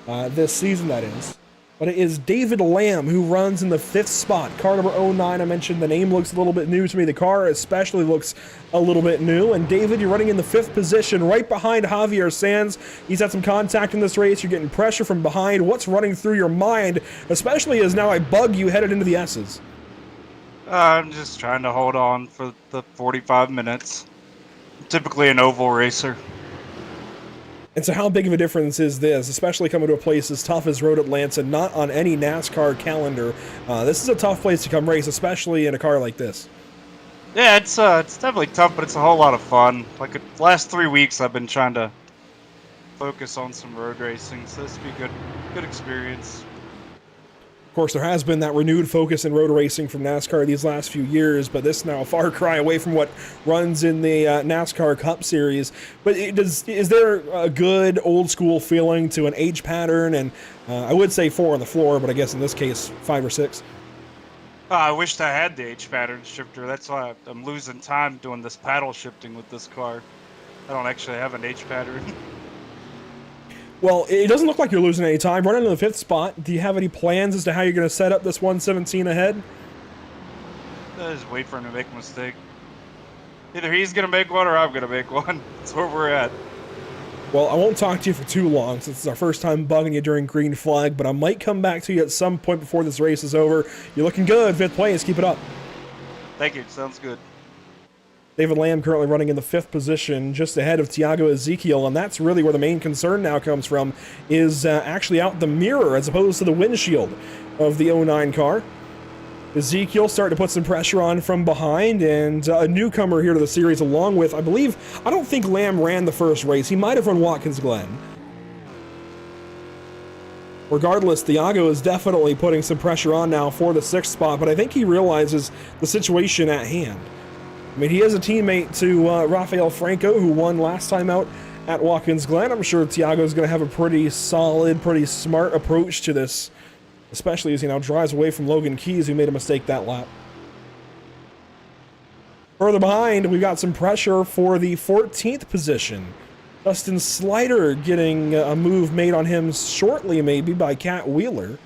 this season that is. But it is David Lamb who runs in the 5th spot. Car number 09, I mentioned the name looks a little bit new to me. The car especially looks a little bit new. And David, you're running in the 5th position right behind Javier Sanz. He's had some contact in this race. You're getting pressure from behind. What's running through your mind, especially as now I bug you headed into the S's? I'm just trying to hold on for the 45 minutes. I'm typically an oval racer. And so how big of a difference is this, especially coming to a place as tough as Road Atlanta, not on any NASCAR calendar? This is a tough place to come race, especially in a car like this. Yeah, it's definitely tough, but it's a whole lot of fun. Like the last 3 weeks, I've been trying to focus on some road racing, so this will be good experience. Of course, there has been that renewed focus in road racing from NASCAR these last few years, but this is now a far cry away from what runs in the NASCAR Cup Series. But is there a good old-school feeling to an H pattern? And I would say 4 on the floor, but I guess in this case, 5 or 6. I wished I had the H pattern shifter. That's why I'm losing time doing this paddle shifting with this car. I don't actually have an H pattern. Well, it doesn't look like you're losing any time. Running in the 5th spot, do you have any plans as to how you're going to set up this 117 ahead? Just wait for him to make a mistake. Either he's going to make one or I'm going to make one. That's where we're at. Well, I won't talk to you for too long since it's our first time bugging you during green flag, but I might come back to you at some point before this race is over. You're looking good, 5th place. Keep it up. Thank you. Sounds good. David Lamb currently running in the 5th position, just ahead of Tiago Ezekiel, and that's really where the main concern now comes from, is actually out the mirror as opposed to the windshield of the 09 car. Ezekiel starting to put some pressure on from behind, and a newcomer here to the series along with, I don't think Lamb ran the first race. He might have run Watkins Glen. Regardless, Thiago is definitely putting some pressure on now for the 6th spot, but I think he realizes the situation at hand. I mean, he is a teammate to Rafael Franco, who won last time out at Watkins Glen. I'm sure Thiago's going to have a pretty solid, pretty smart approach to this, especially as he now drives away from Logan Keys, who made a mistake that lap. Further behind, we've got some pressure for the 14th position. Dustin Slider getting a move made on him shortly, maybe, by Cat Wheeler.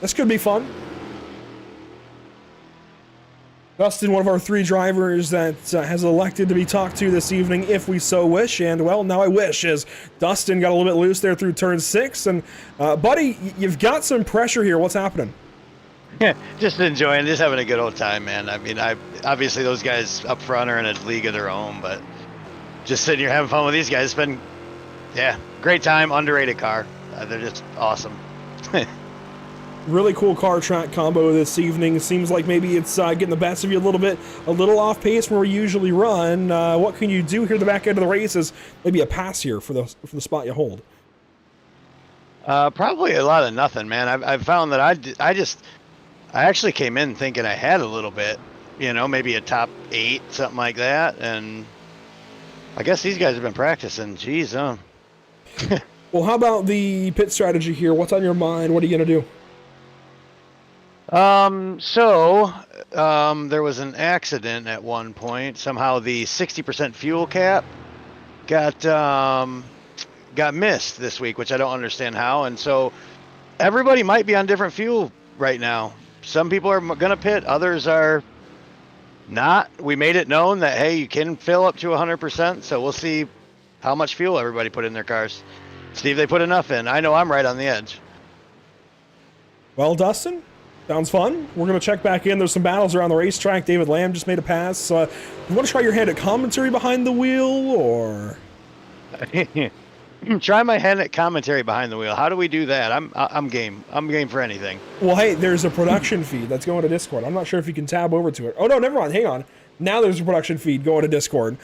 This could be fun. Dustin, one of our 3 drivers that has elected to be talked to this evening, if we so wish. And, well, now I wish, as Dustin got a little bit loose there through turn 6. And, buddy, you've got some pressure here. What's happening? Just enjoying, just having a good old time, man. I mean, obviously those guys up front are in a league of their own, but just sitting here having fun with these guys. It's been, yeah, great time. Underrated car. They're just awesome. Really cool car track combo this evening. Seems like maybe it's getting the best of you a little bit, a little off pace from where we usually run. What can you do here at the back end of the race is maybe a pass here for the spot you hold? Probably a lot of nothing, man. I've found that I actually came in thinking I had a little bit, you know, maybe a top 8, something like that, and I guess these guys have been practicing. Jeez, Well, how about the pit strategy here? What's on your mind? What are you going to do? There was an accident at one point. Somehow the 60% fuel cap got missed this week, which I don't understand how. And so everybody might be on different fuel right now. Some people are going to pit, others are not. We made it known that, hey, you can fill up to 100%. So we'll see how much fuel everybody put in their cars. See if they put enough in. I know I'm right on the edge. Well, Dustin, sounds fun. We're going to check back in. There's some battles around the racetrack. David Lamb just made a pass. You want to try your hand at commentary behind the wheel, or? Try my hand at commentary behind the wheel. How do we do that? I'm game. I'm game for anything. Well, hey, there's a production feed that's going to Discord. I'm not sure if you can tab over to it. Oh, no, never mind. Hang on. Now there's a production feed going to Discord.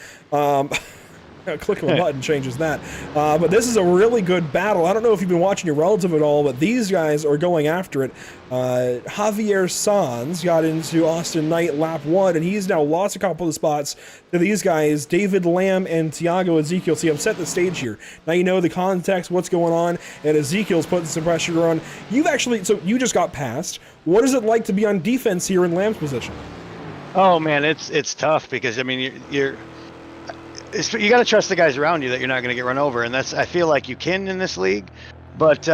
Click of a button changes that. But this is a really good battle. I don't know if you've been watching your relative at all, but these guys are going after it. Javier Sanz got into Austin Knight lap 1, and he's now lost a couple of spots to these guys, David Lamb and Thiago Ezekiel. See, I've set the stage here. Now you know the context, what's going on, and Ezekiel's putting some pressure on. So you just got passed. What is it like to be on defense here in Lamb's position? Oh, man, it's tough because, I mean, you got to trust the guys around you that you're not going to get run over, and I feel like you can in this league, but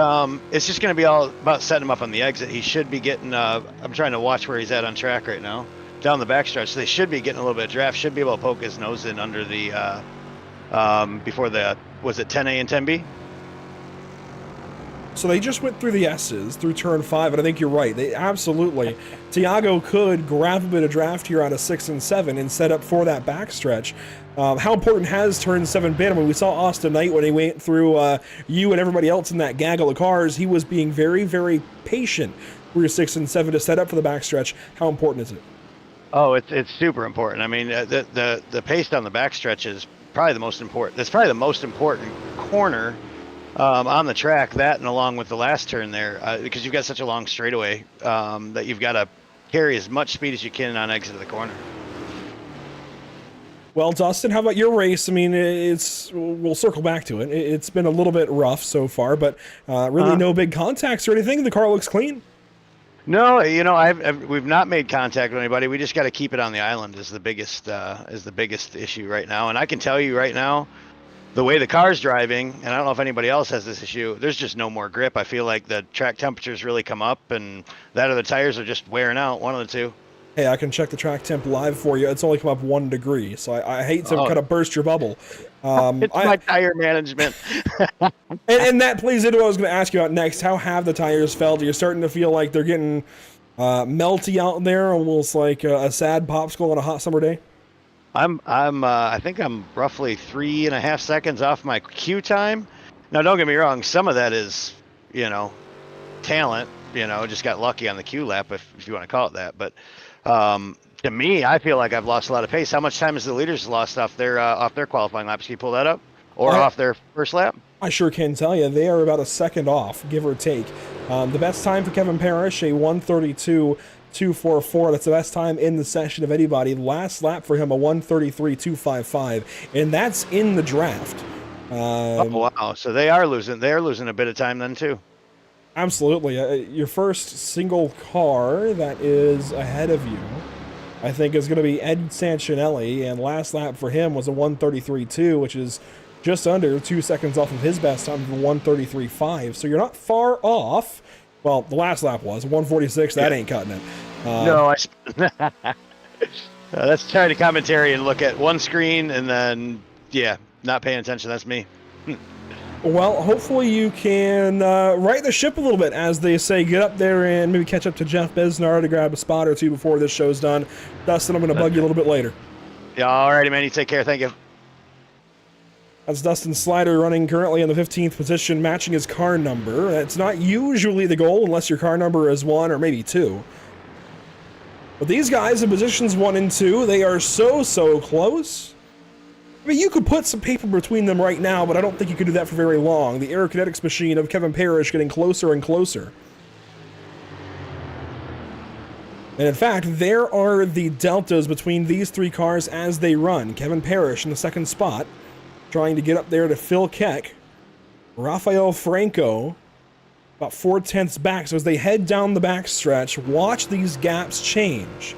it's just going to be all about setting him up on the exit. He should be getting, I'm trying to watch where he's at on track right now, down the backstretch, so they should be getting a little bit of draft, should be able to poke his nose in under the, before the, was it 10A and 10B? So they just went through the S's, through turn 5, and I think you're right. They absolutely, Thiago could grab a bit of draft here out of 6 and 7 and set up for that backstretch. How important has turn 7 been? I mean, we saw Austin Knight when he went through you and everybody else in that gaggle of cars. He was being very, very patient through 6 and 7 to set up for the backstretch. How important is it? Oh, it's super important. I mean, the pace down the backstretch is probably the most important. It's probably the most important corner on the track, that and along with the last turn there, because you've got such a long straightaway that you've got to carry as much speed as you can on exit of the corner. Well, Dustin, how about your race? I mean, we'll circle back to it. It's been a little bit rough so far, but really no big contacts or anything. The car looks clean. No, you know, we've not made contact with anybody. We just got to keep it on the island is the biggest issue right now. And I can tell you right now, the way the car's driving, and I don't know if anybody else has this issue, there's just no more grip. I feel like the track temperatures really come up, and that or the tires are just wearing out, one of the two. Hey, I can check the track temp live for you. It's only come up 1 degree, so I hate to kind of burst your bubble. It's my tire management. and that plays into what I was going to ask you about next. How have the tires felt? Are you starting to feel like they're getting melty out there, almost like a sad popsicle on a hot summer day? I think I'm roughly 3.5 seconds off my queue time. Now, don't get me wrong. Some of that is, you know, talent, you know, just got lucky on the queue lap, if you want to call it that. But to me, I feel like I've lost a lot of pace. How much time has the leaders lost off their qualifying laps? Can you pull that up? or off their first lap? I sure can tell you. They are about a second off, give or take. The best time for Kevin Parrish, a 1:32.244. That's the best time in the session of anybody. Last lap for him, a 1:33.255, and that's in the draft. Oh, wow. So they are losing. They're losing a bit of time then, too. Absolutely. Your first single car that is ahead of you, I think, is going to be Ed Sancinelli, and last lap for him was a 1:33.2, which is just under 2 seconds off of his best time of 1:33.5. So you're not far off. Well, the last lap was 1:46. That ain't cutting it. No, that's trying to commentary and look at one screen and then, not paying attention. That's me. Well, hopefully you can right the ship a little bit, as they say. Get up there and maybe catch up to Jeff Besnard to grab a spot or two before this show's done. Dustin, I'm going to bug you a little bit later. Yeah, alrighty, man. You take care. Thank you. That's Dustin Slider running currently in the 15th position, matching his car number. It's not usually the goal unless your car number is 1 or maybe 2. But these guys in positions 1 and 2, they are so close. I mean, you could put some paper between them right now, but I don't think you could do that for very long. The aerokinetics machine of Kevin Parrish getting closer and closer. And in fact, there are the deltas between these 3 cars as they run. Kevin Parrish in the 2nd spot, trying to get up there to Phil Keck. Rafael Franco about 4/10 back. So as they head down the backstretch, watch these gaps change.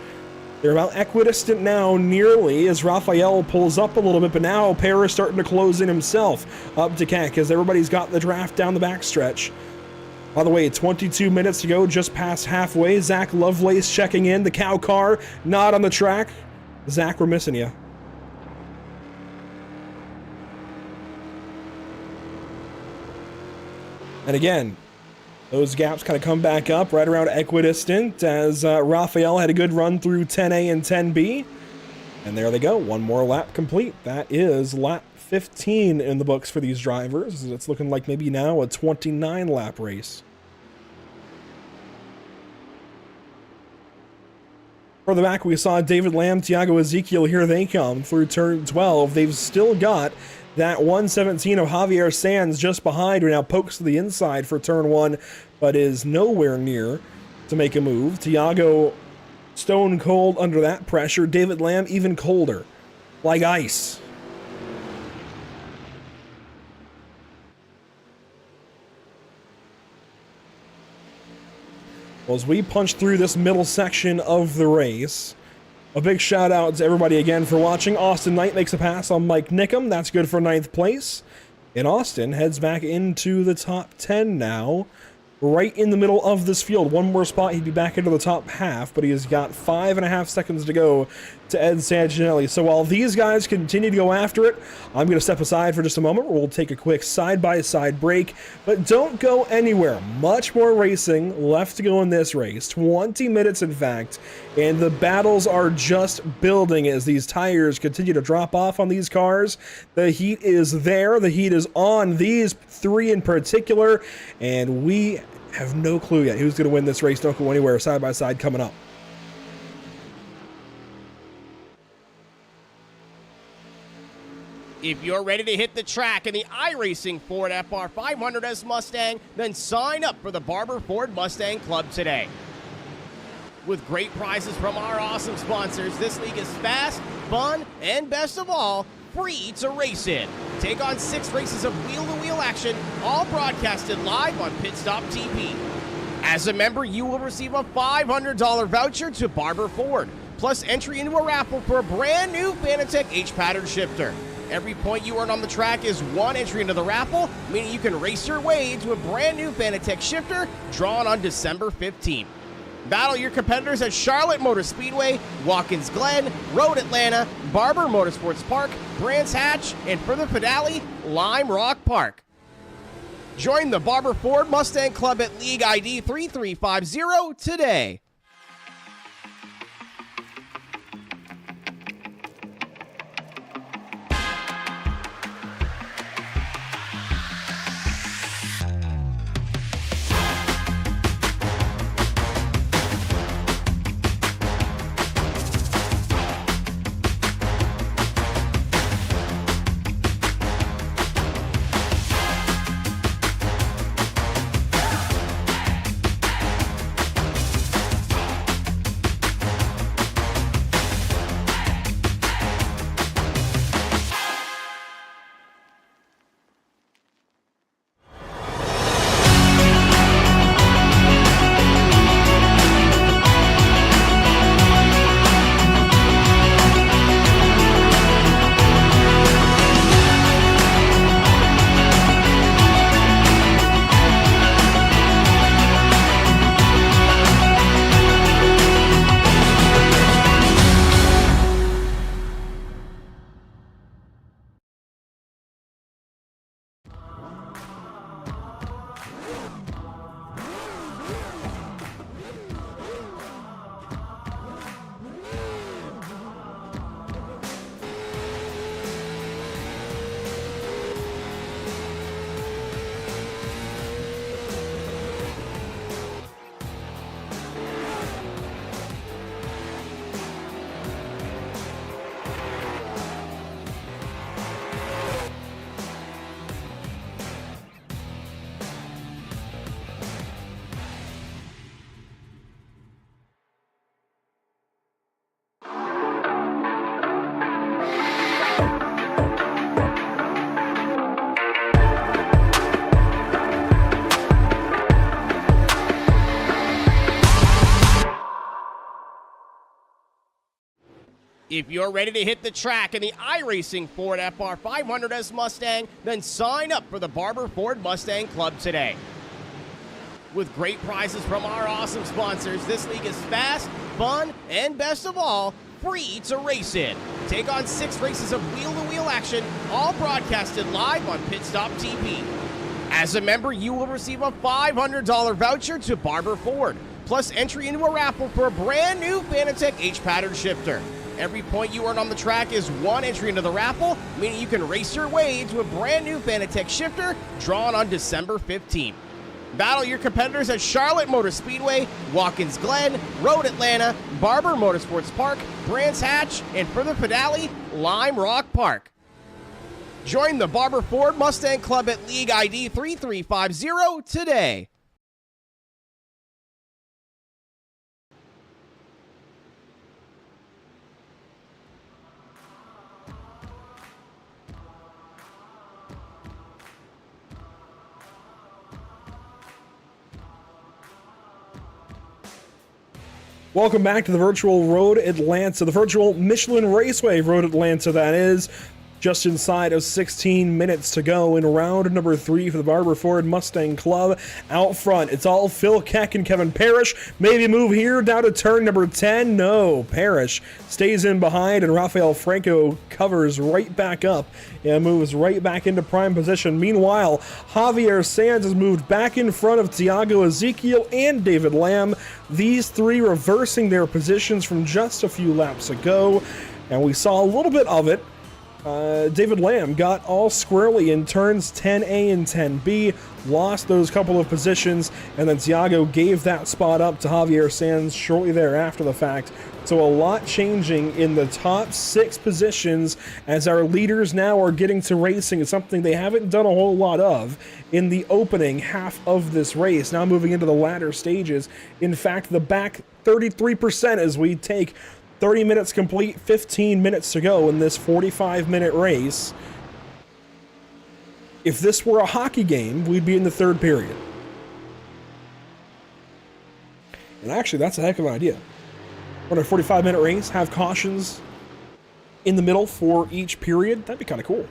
They're about equidistant now, nearly, as Rafael pulls up a little bit, but now Parrish starting to close in himself up to Keck as everybody's got the draft down the backstretch. By the way, 22 minutes to go, just past halfway. Zach Lovelace checking in. The cow car not on the track. Zach, we're missing you. And again, those gaps kind of come back up right around equidistant as Rafael had a good run through 10A and 10B. And there they go. One more lap complete. That is lap 15 in the books for these drivers. It's looking like maybe now a 29 lap race. Further back, we saw David Lamb, Tiago Ezekiel. Here they come through turn 12. They've still got that 117 of Javier Sands just behind, who now pokes to the inside for turn 1, but is nowhere near to make a move. Tiago stone cold under that pressure. David Lamb even colder, like ice. Well, as we punch through this middle section of the race, a big shout out to everybody again for watching. Austin Knight makes a pass on Mike Nickum. That's good for 9th place. And Austin heads back into the top 10 now, right in the middle of this field. One more spot, he'd be back into the top half, but he has got 5.5 seconds to go to Ed Sancinelli. So while these guys continue to go after it, I'm going to step aside for just a moment. We'll take a quick side-by-side break, but don't go anywhere. Much more racing left to go in this race. 20 minutes, in fact, and the battles are just building as these tires continue to drop off on these cars. The heat is there. The heat is on these 3 in particular, and we have no clue yet who's going to win this race. Don't go anywhere. Side-by-side coming up. If you're ready to hit the track in the iRacing Ford FR500S Mustang, then sign up for the Barber Ford Mustang Club today. With great prizes from our awesome sponsors, this league is fast, fun, and best of all, free to race in. Take on 6 races of wheel-to-wheel action, all broadcasted live on Pit Stop TV. As a member, you will receive a $500 voucher to Barber Ford, plus entry into a raffle for a brand new Fanatec H-Pattern shifter. Every point you earn on the track is 1 entry into the raffle, meaning you can race your way into a brand new Fanatec shifter drawn on December 15th. Battle your competitors at Charlotte Motor Speedway, Watkins Glen, Road Atlanta, Barber Motorsports Park, Brands Hatch, and for the finale, Lime Rock Park. Join the Barber Ford Mustang Club at League ID 3350 today. If you're ready to hit the track in the iRacing Ford FR500S Mustang, then sign up for the Barber Ford Mustang Club today. With great prizes from our awesome sponsors, this league is fast, fun, and best of all, free to race in. Take on 6 races of wheel-to-wheel action, all broadcasted live on Pit Stop TV. As a member, you will receive a $500 voucher to Barber Ford, plus entry into a raffle for a brand new Fanatec H-pattern shifter. Every point you earn on the track is 1 entry into the raffle, meaning you can race your way into a brand new Fanatec shifter drawn on December 15th. Battle your competitors at Charlotte Motor Speedway, Watkins Glen, Road Atlanta, Barber Motorsports Park, Brands Hatch, and for the finale, Lime Rock Park. Join the Barber Ford Mustang Club at League ID 3350 today. Welcome back to the virtual Road Atlanta, the virtual Michelin Raceway Road Atlanta, that is. Just inside of 16 minutes to go in round number 3 for the Barber Ford Mustang Club. Out front, it's all Phil Keck and Kevin Parrish. Maybe move here down to turn number 10. No, Parrish stays in behind, and Rafael Franco covers right back up and moves right back into prime position. Meanwhile, Javier Sands has moved back in front of Tiago Ezekiel and David Lamb. These 3 reversing their positions from just a few laps ago, and we saw a little bit of it. David Lamb got all squarely in turns 10A and 10B, lost those couple of positions, and then Tiago gave that spot up to Javier Sands shortly thereafter the fact. So a lot changing in the top 6 positions as our leaders now are getting to racing. It's something they haven't done a whole lot of in the opening half of this race. Now moving into the latter stages. In fact, the back 33% as we take 30 minutes complete, 15 minutes to go in this 45-minute race. If this were a hockey game, we'd be in the 3rd period. And actually, that's a heck of an idea. Run a 45-minute race, have cautions in the middle for each period. That'd be kind of cool.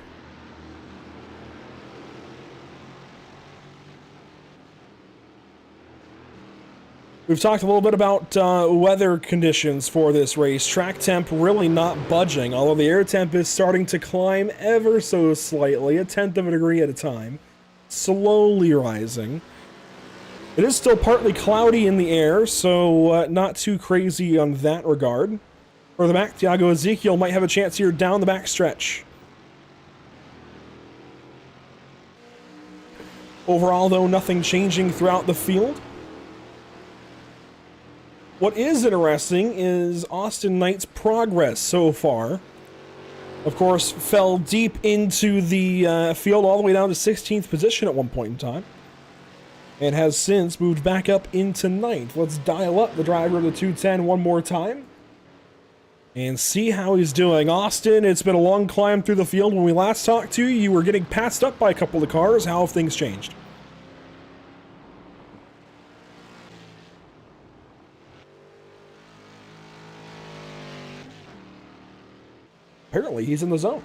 We've talked a little bit about weather conditions for this race. Track temp really not budging, although the air temp is starting to climb ever so slightly, 1/10 of a degree at a time, slowly rising. It is still partly cloudy in the air, so not too crazy on that regard. For the back, Tiago Ezekiel might have a chance here down the back stretch. Overall, though, nothing changing throughout the field. What is interesting is Austin Knight's progress so far. Of course, fell deep into the field all the way down to 16th position at one point in time, and has since moved back up into 9th. Let's dial up the driver of the 210 one more time and see how he's doing. Austin, it's been a long climb through the field. When we last talked to you, you were getting passed up by a couple of cars. How have things changed? Apparently, he's in the zone.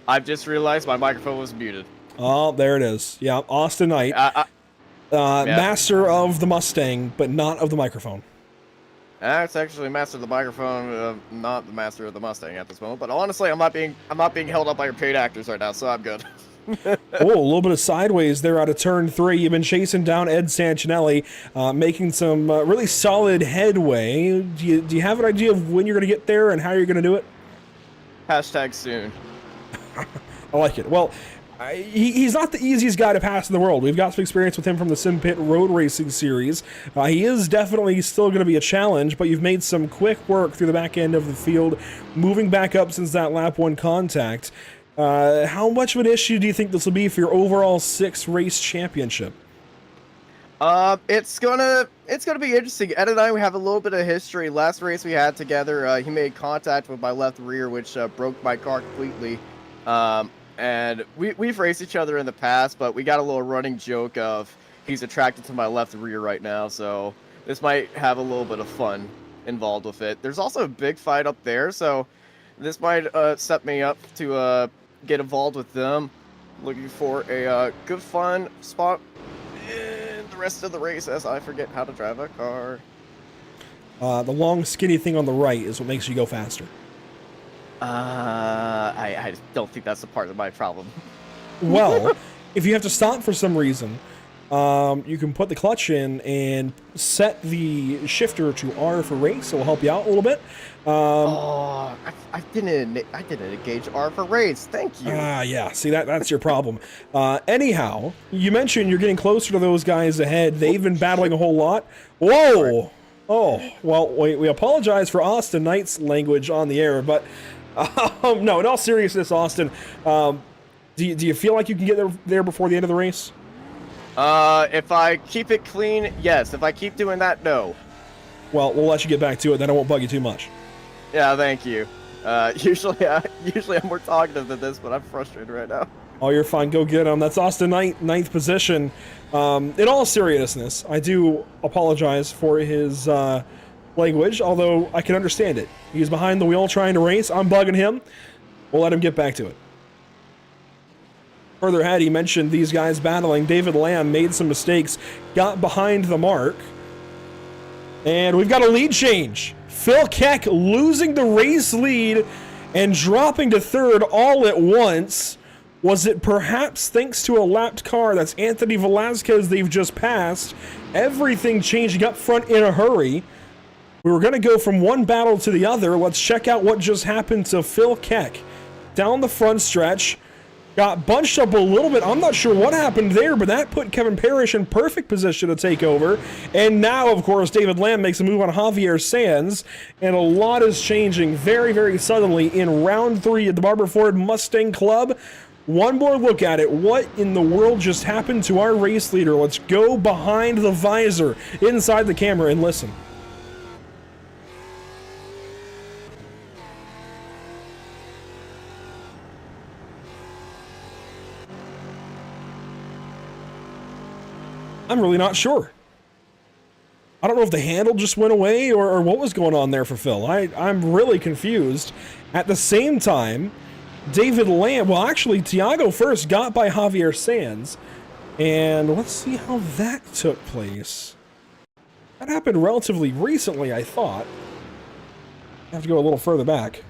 I've just realized my microphone was muted. Oh, there it is. Yeah, Austin Knight. Master of the Mustang, but not of the microphone. It's actually master of the microphone, not the master of the Mustang at this moment. But honestly, I'm not being held up by your paid actors right now, so I'm good. Oh, a little bit of sideways there out of turn 3. You've been chasing down Ed Sancinelli, making some really solid headway. Do you have an idea of when you're going to get there and how you're going to do it? Hashtag soon. I like it. Well, he's not the easiest guy to pass in the world. We've got some experience with him from the Sim Pit Road Racing Series. He is definitely still going to be a challenge, but you've made some quick work through the back end of the field, moving back up since that lap 1 contact. How much of an issue do you think this will be for your overall 6 race championship? It's gonna be interesting. Ed and I, we have a little bit of history. Last race we had together, he made contact with my left rear, which broke my car completely. And we've raced each other in the past, but we got a little running joke of he's attracted to my left rear right now. So this might have a little bit of fun involved with it. There's also a big fight up there, so this might set me up to get involved with them. Looking for a good fun spot in the rest of the race as I forget how to drive a car. The long skinny thing on the right is what makes you go faster. I don't think that's a part of my problem. Well, if you have to stop for some reason, you can put the clutch in and set the shifter to R for race. It will help you out a little bit. I didn't engage R for race. Thank you. Yeah. See, that's your problem. Anyhow, you mentioned you're getting closer to those guys ahead. They've been battling a whole lot. Whoa! Oh, well, we apologize for Austin Knight's language on the air, but no, in all seriousness, Austin, do you feel like you can get there before the end of the race? If I keep it clean, yes. If I keep doing that, no. Well, we'll let you get back to it, then I won't bug you too much. Yeah, thank you. Usually I'm more talkative than this, but I'm frustrated right now. Oh, you're fine. Go get him. That's Austin Knight, 9th position. In all seriousness, I do apologize for his language, although I can understand it. He's behind the wheel trying to race. I'm bugging him. We'll let him get back to it. Further ahead, he mentioned these guys battling. David Lamb made some mistakes, got behind the mark. And we've got a lead change. Phil Keck losing the race lead and dropping to 3rd all at once. Was it perhaps thanks to a lapped car? That's Anthony Velasquez they've just passed. Everything changing up front in a hurry. We were going to go from one battle to the other. Let's check out what just happened to Phil Keck. Down the front stretch. Got bunched up a little bit. I'm not sure what happened there, but that put Kevin Parrish in perfect position to take over. And now, of course, David Lamb makes a move on Javier Sands. And a lot is changing very, very suddenly in round 3 at the Barber Ford Mustang Club. One more look at it. What in the world just happened to our race leader? Let's go behind the visor, inside the camera, and listen. I'm really not sure. I don't know if the handle just went away or what was going on there for Phil. I'm really confused. At the same time, David Lamb, well, actually, Tiago first got by Javier Sands. And let's see how that took place. That happened relatively recently, I thought. I have to go a little further back.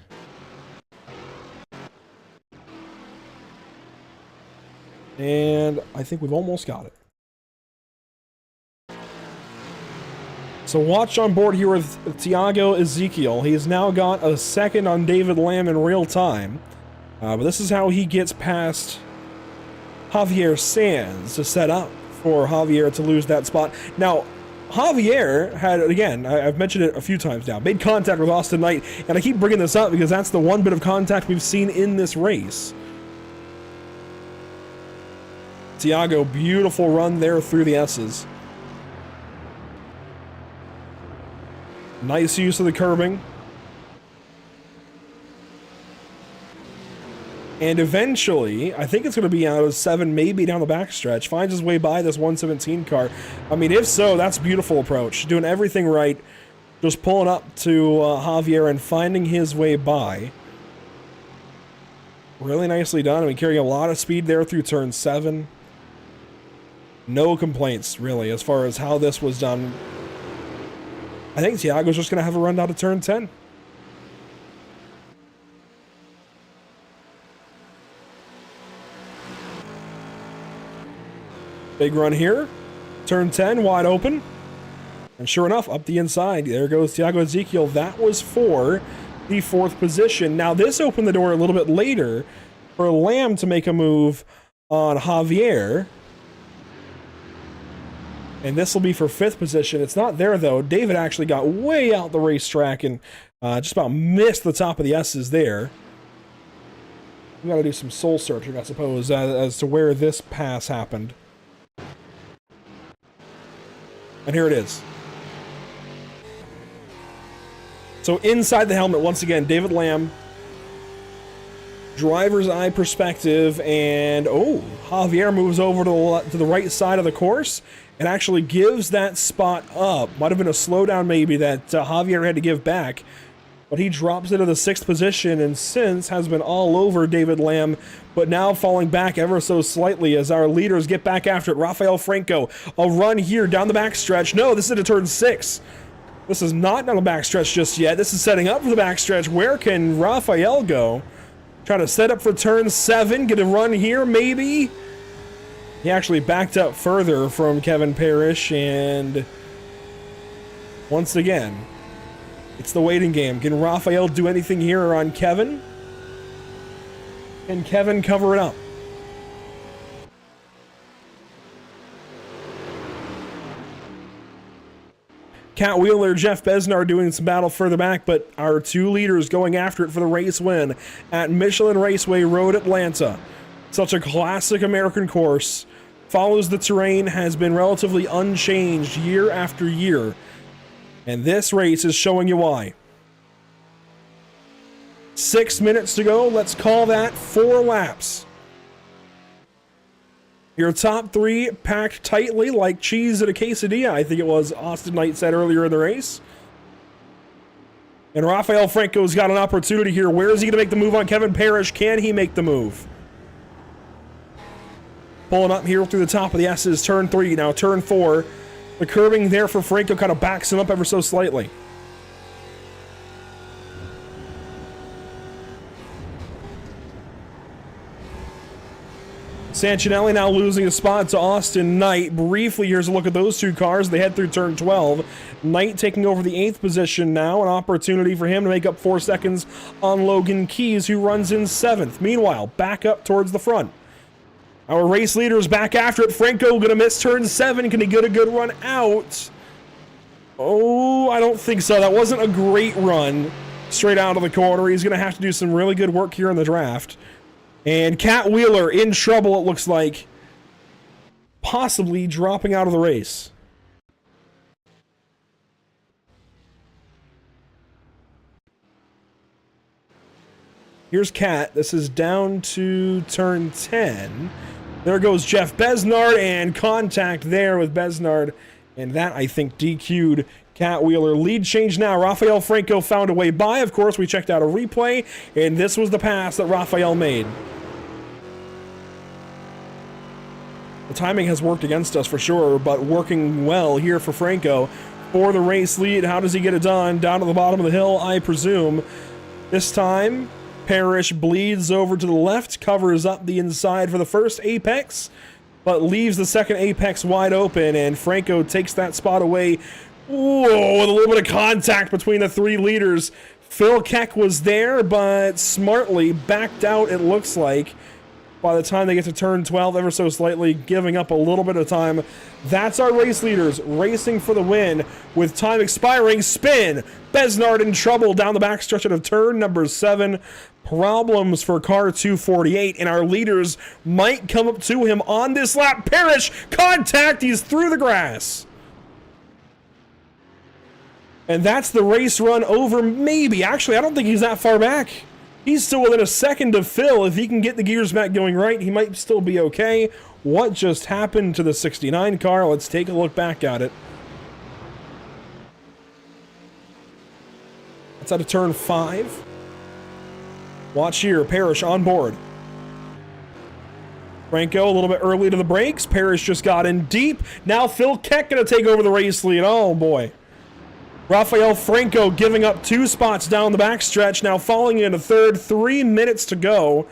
And I think we've almost got it. So watch on board here with Tiago Ezekiel. He has now got a second on David Lamb in real time. But this is how he gets past Javier Sands to set up for Javier to lose that spot. Now, Javier had, again, I've mentioned it a few times now, made contact with Austin Knight, and I keep bringing this up because that's the one bit of contact we've seen in this race. Tiago, beautiful run there through the S's. Nice use of the curbing. And eventually, I think it's going to be out of 7, maybe down the backstretch, finds his way by this 117 car. I mean, if so, that's a beautiful approach. Doing everything right, just pulling up to Javier and finding his way by. Really nicely done. I mean, carrying a lot of speed there through turn 7. No complaints, really, as far as how this was done. I think Tiago's just going to have a run down to turn 10. Big run here. Turn 10, wide open. And sure enough, up the inside, there goes Tiago Ezekiel. That was for the 4th position. Now, this opened the door a little bit later for Lamb to make a move on Javier. And this will be for 5th position. It's not there, though. David actually got way out the racetrack and just about missed the top of the S's there. We got to do some soul searching, I suppose, as to where this pass happened. And here it is. So inside the helmet, once again, David Lamb driver's eye perspective, and oh, Javier moves over to the right side of the course and actually gives that spot up. Might have been a slowdown maybe that Javier had to give back, but he drops into the 6th position and since has been all over David Lamb, but now falling back ever so slightly as our leaders get back after it. Rafael Franco, a run here down the backstretch. No, this is into turn 6. This is not down the backstretch just yet. This is setting up for the backstretch. Where can Rafael go? Trying to set up for turn 7. Get a run here, maybe? He actually backed up further from Kevin Parrish, and once again, it's the waiting game. Can Rafael do anything here on Kevin? Can Kevin cover it up? Cat Wheeler, Jeff Besnar doing some battle further back, but our 2 leaders going after it for the race win at Michelin Raceway Road, Atlanta. Such a classic American course. Follows the terrain, has been relatively unchanged year after year. And this race is showing you why. 6 minutes to go. Let's call that 4 laps. Your top 3 packed tightly like cheese at a quesadilla, I think it was Austin Knight said earlier in the race. And Rafael Franco's got an opportunity here. Where is he going to make the move on Kevin Parrish? Can he make the move? Pulling up here through the top of the S's, turn 3, now turn 4. The curbing there for Franco kind of backs him up ever so slightly. Sancinelli now losing a spot to Austin Knight. Briefly, here's a look at those 2 cars. They head through turn 12. Knight taking over the 8th position now. An opportunity for him to make up 4 seconds on Logan Keys, who runs in 7th. Meanwhile, back up towards the front. Our race leaders back after it. Franco gonna miss turn 7. Can he get a good run out? Oh, I don't think so. That wasn't a great run straight out of the corner. He's gonna have to do some really good work here in the draft. And Cat Wheeler in trouble, it looks like. Possibly dropping out of the race. Here's Cat. This is down to turn 10. There goes Jeff Besnard, and contact there with Besnard. And that, I think, DQ'd Cat Wheeler. Lead change now. Rafael Franco found a way by. Of course, we checked out a replay, and this was the pass that Rafael made. The timing has worked against us for sure, but working well here for Franco for the race lead. How does he get it done? Down to the bottom of the hill, I presume. This time, Parrish bleeds over to the left, covers up the inside for the first apex, but leaves the second apex wide open, and Franco takes that spot away. Whoa, with a little bit of contact between the 3 leaders. Phil Keck was there, but smartly backed out, it looks like. By the time they get to turn 12, ever so slightly, giving up a little bit of time. That's our race leaders racing for the win with time expiring. Spin. Besnard in trouble down the backstretch of turn number 7. Problems for car 248, and our leaders might come up to him on this lap. Parrish, contact. He's through the grass. And that's the race run over, maybe. Actually, I don't think he's that far back. He's still within a second of Phil. If he can get the gears back going right, he might still be okay. What just happened to the 69 car? Let's take a look back at it. That's out of turn 5. Watch here, Parrish on board. Franco a little bit early to the brakes. Parrish just got in deep. Now Phil Keck gonna take over the race lead. Oh boy. Rafael Franco giving up 2 spots down the backstretch, now falling into 3rd, 3 minutes to go.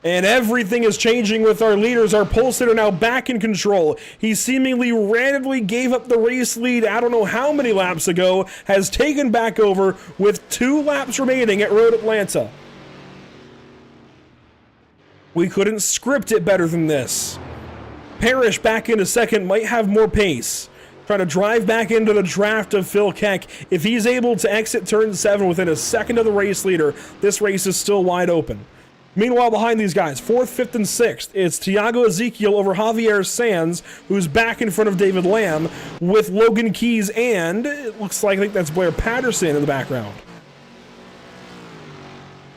And everything is changing with our leaders. Our pole sitter now back in control. He seemingly randomly gave up the race lead, I don't know how many laps ago, has taken back over with 2 laps remaining at Road Atlanta. We couldn't script it better than this. Parrish back into 2nd, might have more pace. Trying to drive back into the draft of Phil Keck. If he's able to exit turn 7 within a second of the race leader, this race is still wide open. Meanwhile, behind these guys, 4th, 5th, and 6th, it's Tiago Ezekiel over Javier Sands, who's back in front of David Lamb, with Logan Keys, and it looks like, I think that's Blair Patterson in the background.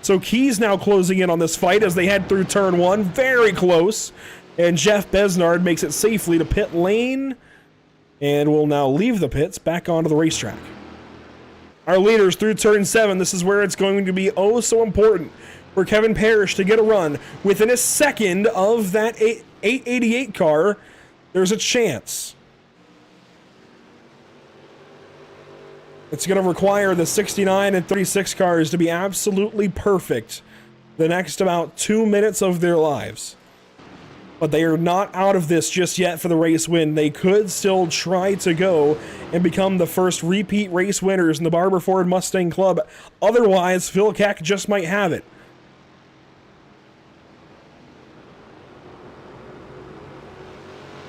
So Keys now closing in on this fight as they head through turn 1. Very close. And Jeff Besnard makes it safely to pit lane and will now leave the pits back onto the racetrack. Our leaders through turn 7. This is where it's going to be oh so important for Kevin Parrish to get a run. Within a second of that 888 car, there's a chance. It's going to require the 69 and 36 cars to be absolutely perfect the next about 2 minutes of their lives. But they are not out of this just yet for the race win. They could still try to go and become the first repeat race winners in the Barber Ford Mustang Club. Otherwise, Phil Keck just might have it.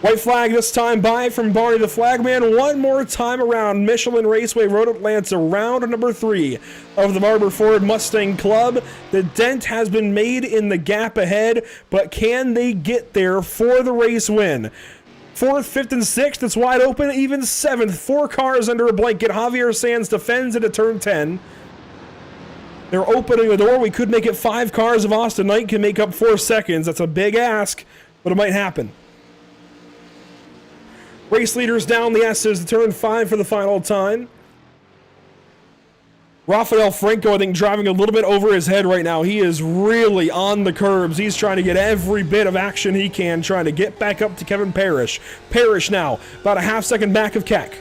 White flag this time by from Barney the Flagman. One more time around Michelin Raceway Road Atlanta, round number 3 of the Barber Ford Mustang Club. The dent has been made in the gap ahead, but can they get there for the race win? 4th, 5th, and 6th, it's wide open. Even 7th, 4 cars under a blanket. Javier Sands defends into turn 10. They're opening the door. We could make it 5 cars if Austin Knight can make up 4 seconds. That's a big ask, but it might happen. Race leaders down the S's to turn 5 for the final time. Rafael Franco, I think, driving a little bit over his head right now. He is really on the curbs. He's trying to get every bit of action he can, trying to get back up to Kevin Parrish. Parrish now, about a half second back of Keck.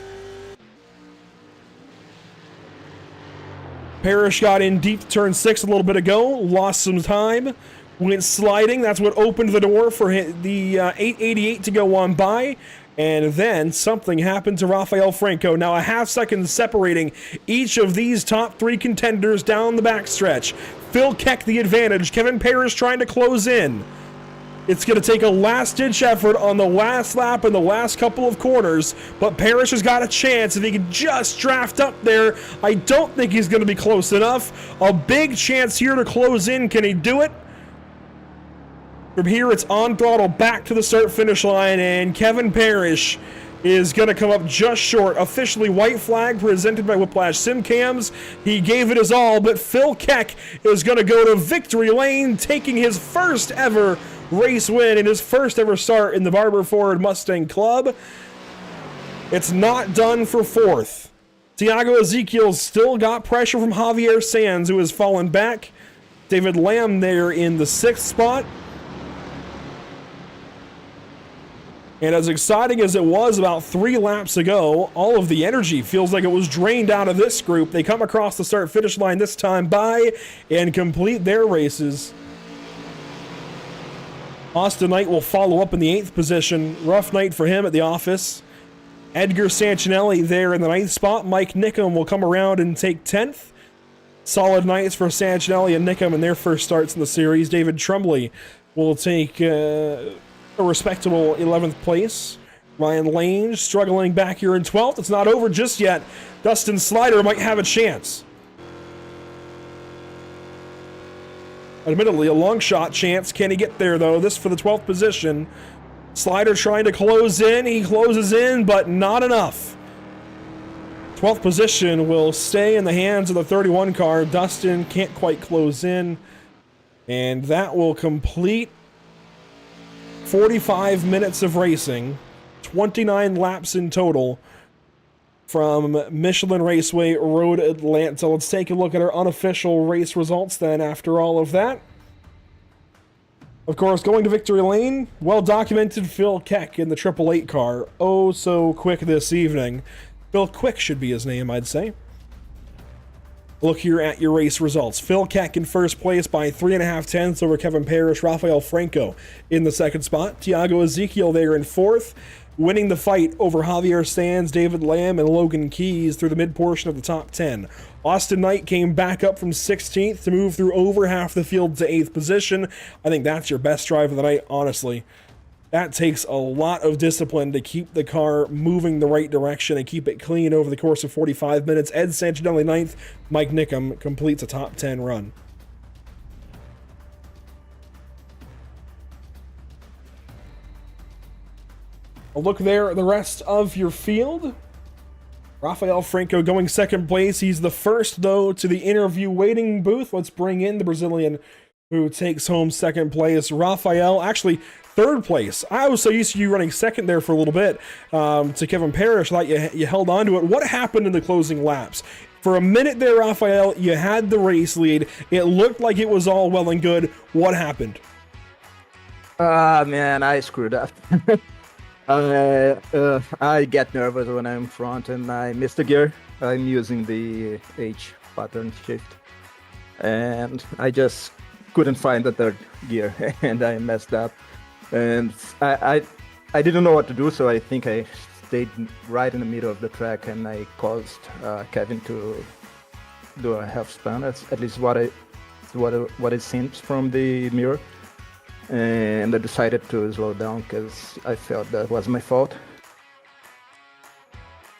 Parrish got in deep to turn 6 a little bit ago, lost some time, went sliding. That's what opened the door for the 888 to go on by. And then something happened to Rafael Franco. Now a half second separating each of these top 3 contenders down the backstretch. Phil Keck the advantage. Kevin Parrish trying to close in. It's going to take a last-ditch effort on the last lap and the last couple of corners, but Parrish has got a chance if he can just draft up there. I don't think he's going to be close enough. A big chance here to close in. Can he do it? From here, it's on throttle back to the start-finish line, and Kevin Parrish is going to come up just short. Officially white flag presented by Whiplash SimCams. He gave it his all, but Phil Keck is going to go to victory lane, taking his first ever race win and his first ever start in the Barber Ford Mustang Club. It's not done for 4th. Tiago Ezekiel's still got pressure from Javier Sands, who has fallen back. David Lamb there in the 6th spot. And as exciting as it was about 3 laps ago, all of the energy feels like it was drained out of this group. They come across the start-finish line this time by and complete their races. Austin Knight will follow up in the 8th position. Rough night for him at the office. Edgar Sancinelli there in the 9th spot. Mike Nickham will come around and take 10th. Solid nights for Sancinelli and Nickham in their first starts in the series. David Trumbley will take a respectable 11th place. Ryan Lange struggling back here in 12th. It's not over just yet. Dustin Slider might have a chance. Admittedly, a long shot chance. Can he get there, though? This for the 12th position. Slider trying to close in. He closes in, but not enough. 12th position will stay in the hands of the 31 car. Dustin can't quite close in. And that will complete 45 minutes of racing, 29 laps in total from Michelin Raceway Road Atlanta. Let's take a look at our unofficial race results then after all of that. Of course, going to victory lane, well-documented Phil Keck in the 888 car. Oh, so quick this evening. Phil Quick should be his name, I'd say. Look here at your race results. Phil Keck in first place by 3.5 tenths over Kevin Parrish. Rafael Franco in the 2nd spot. Tiago Ezekiel there in 4th. Winning the fight over Javier Sands, David Lamb, and Logan Keys through the mid-portion of the top 10. Austin Knight came back up from 16th to move through over half the field to 8th position. I think that's your best drive of the night, honestly. That takes a lot of discipline to keep the car moving the right direction and keep it clean over the course of 45 minutes. Ed Sancinelli 9th, Mike Nickham completes a top 10 run. A look there at the rest of your field. Rafael Franco going second place. He's the first, though, to the interview waiting booth. Let's bring in the Brazilian who takes home second place. Rafael, actually third place. I was so used to you running second there for a little bit to Kevin Parrish. I thought you held on to it. What happened in the closing laps? For a minute there, Rafael, you had the race lead. It looked like it was all well and good. What happened? Man, I screwed up. I get nervous when I'm in front and I miss the gear. I'm using the H pattern shift. And I just couldn't find the third gear and I messed up. And I didn't know what to do, so I think I stayed right in the middle of the track and I caused Kevin to do a half spin. That's at least what it seems from the mirror. And I decided to slow down because I felt that was my fault.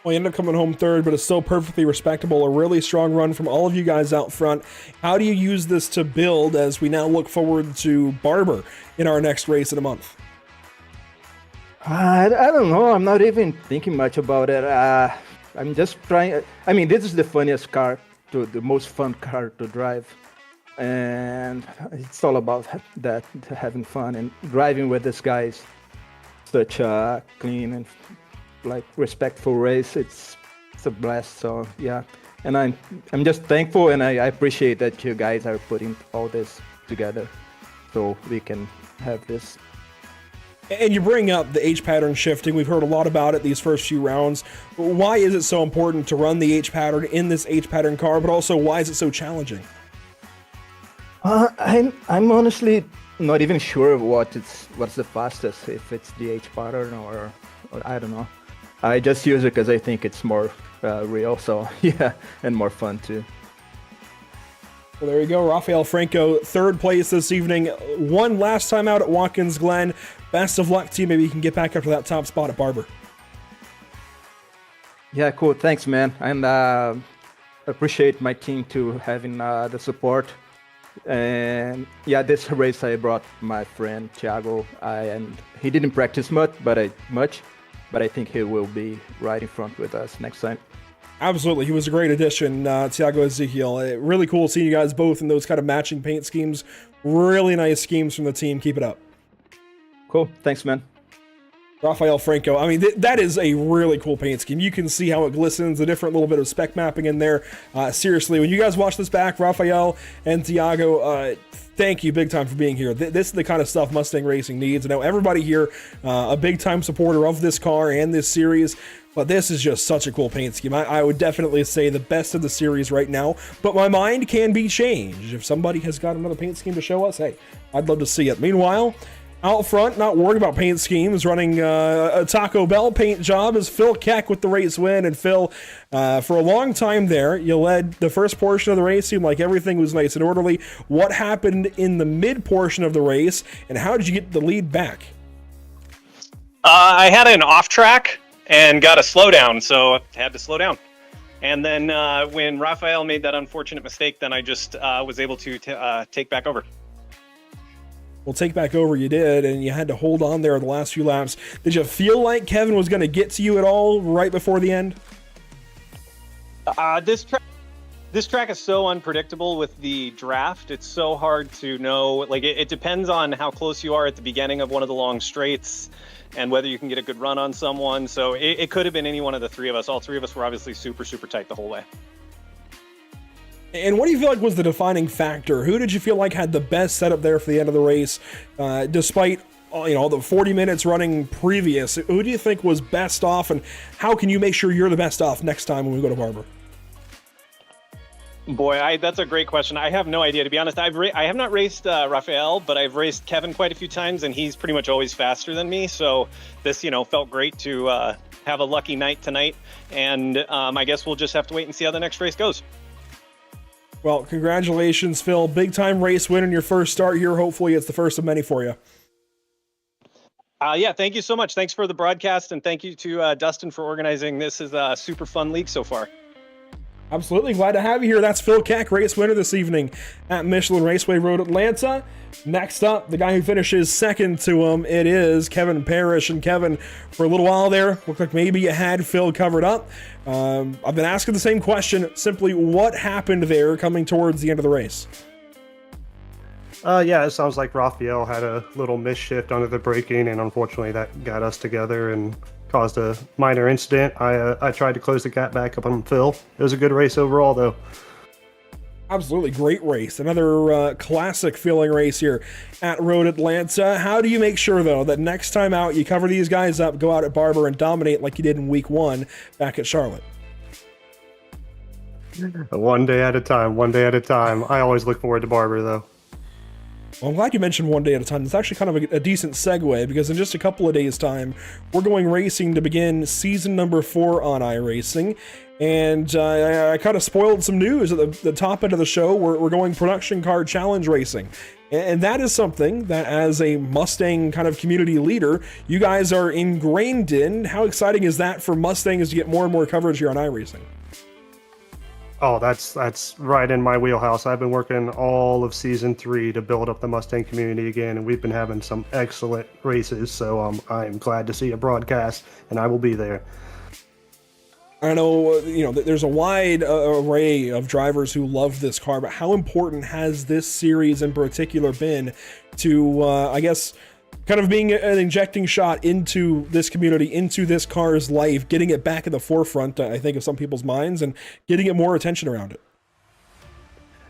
Well, you ended up coming home third, but it's still perfectly respectable. A really strong run from all of you guys out front. How do you use this to build as we now look forward to Barber in our next race in a month? I don't know. I'm not even thinking much about it. I'm just trying. I mean, this is the funniest car, the most fun car to drive. And it's all about that, having fun and driving with these guys. Such a clean and like respectful race. It's a blast. So yeah, and I'm just thankful and I appreciate that you guys are putting all this together so we can have this. And you bring up the H pattern shifting. We've heard a lot about it these first few rounds. Why is it so important to run the H pattern in this H pattern car, but also why is it so challenging? I'm honestly not even sure what's the fastest, if it's the H pattern or I don't know. I just use it because I think it's more real, so yeah, and more fun too. Well, there you go. Rafael Franco, third place this evening. One last time out at Watkins Glen. Best of luck to you. Maybe you can get back up to that top spot at Barber. Yeah, cool. Thanks, man. And appreciate my team too, having the support. And yeah, this race I brought my friend Thiago, and he didn't practice much, but I think he will be right in front with us next time. Absolutely, he was a great addition, Thiago Ezekiel. Really cool seeing you guys both in those kind of matching paint schemes. Really nice schemes from the team. Keep it up. Cool. Thanks, man. Rafael Franco, I mean, that is a really cool paint scheme. You can see how it glistens, a different little bit of spec mapping in there. Seriously, when you guys watch this back, Rafael and Thiago, thank you big time for being here. This is the kind of stuff Mustang Racing needs. I know everybody here, a big time supporter of this car and this series, but this is just such a cool paint scheme. I would definitely say the best of the series right now, but my mind can be changed. If somebody has got another paint scheme to show us, hey, I'd love to see it. Meanwhile, out front, not worried about paint schemes, running a Taco Bell paint job is Phil Keck with the race win. And Phil, for a long time there, you led the first portion of the race, seemed like everything was nice and orderly. What happened in the mid portion of the race, and how did you get the lead back? I had an off track and got a slowdown, so I had to slow down. And then when Rafael made that unfortunate mistake, then I just was able to take back over. Well, take back over you did, and you had to hold on there the last few laps. Did you feel like Kevin was going to get to you at all right before the end? This track is so unpredictable with the draft. It's so hard to know. Like it depends on how close you are at the beginning of one of the long straights and whether you can get a good run on someone. So it could have been any one of the three of us. All three of us were obviously super, super tight the whole way. And what do you feel like was the defining factor? Who did you feel like had the best setup there for the end of the race, despite the 40 minutes running previous? Who do you think was best off, and how can you make sure you're the best off next time when we go to Barber? Boy, that's a great question. I have no idea, to be honest. I have not raced Rafael, but I've raced Kevin quite a few times, and he's pretty much always faster than me. So this, felt great to have a lucky night tonight, and I guess we'll just have to wait and see how the next race goes. Well, congratulations, Phil. Big time race win in your first start here. Hopefully it's the first of many for you. Yeah, thank you so much. Thanks for the broadcast, and thank you to Dustin for organizing. This is a super fun league so far. Absolutely. Glad to have you here. That's Phil Keck, race winner this evening at Michelin Raceway Road, Atlanta. Next up, the guy who finishes second to him, it is Kevin Parrish. And Kevin, for a little while there, looked like maybe you had Phil covered up. I've been asking the same question, simply what happened there coming towards the end of the race? Yeah, it sounds like Raphael had a little misshift under the braking, and unfortunately that got us together and caused a minor incident. I tried to close the gap back up on Phil. It was a good race overall, though. Absolutely great race. Another classic feeling race here at Road Atlanta. How do you make sure, though, that next time out you cover these guys up, go out at Barber and dominate like you did in week 1 back at Charlotte? One day at a time, one day at a time. I always look forward to Barber, though. Well, I'm glad you mentioned one day at a time. It's actually kind of a decent segue, because in just a couple of days' time, we're going racing to begin season number 4 on iRacing. And I kind of spoiled some news at the top end of the show. We're going production car challenge racing. And that is something that, as a Mustang kind of community leader, you guys are ingrained in. How exciting is that for Mustangs to get more and more coverage here on iRacing? Oh, that's right in my wheelhouse. I've been working all of season 3 to build up the Mustang community again, and we've been having some excellent races. So I'm glad to see a broadcast, and I will be there. I know, there's a wide array of drivers who love this car, but how important has this series in particular been to, I guess, kind of being an injecting shot into this community, into this car's life, getting it back in the forefront, I think, of some people's minds, and getting it more attention around it?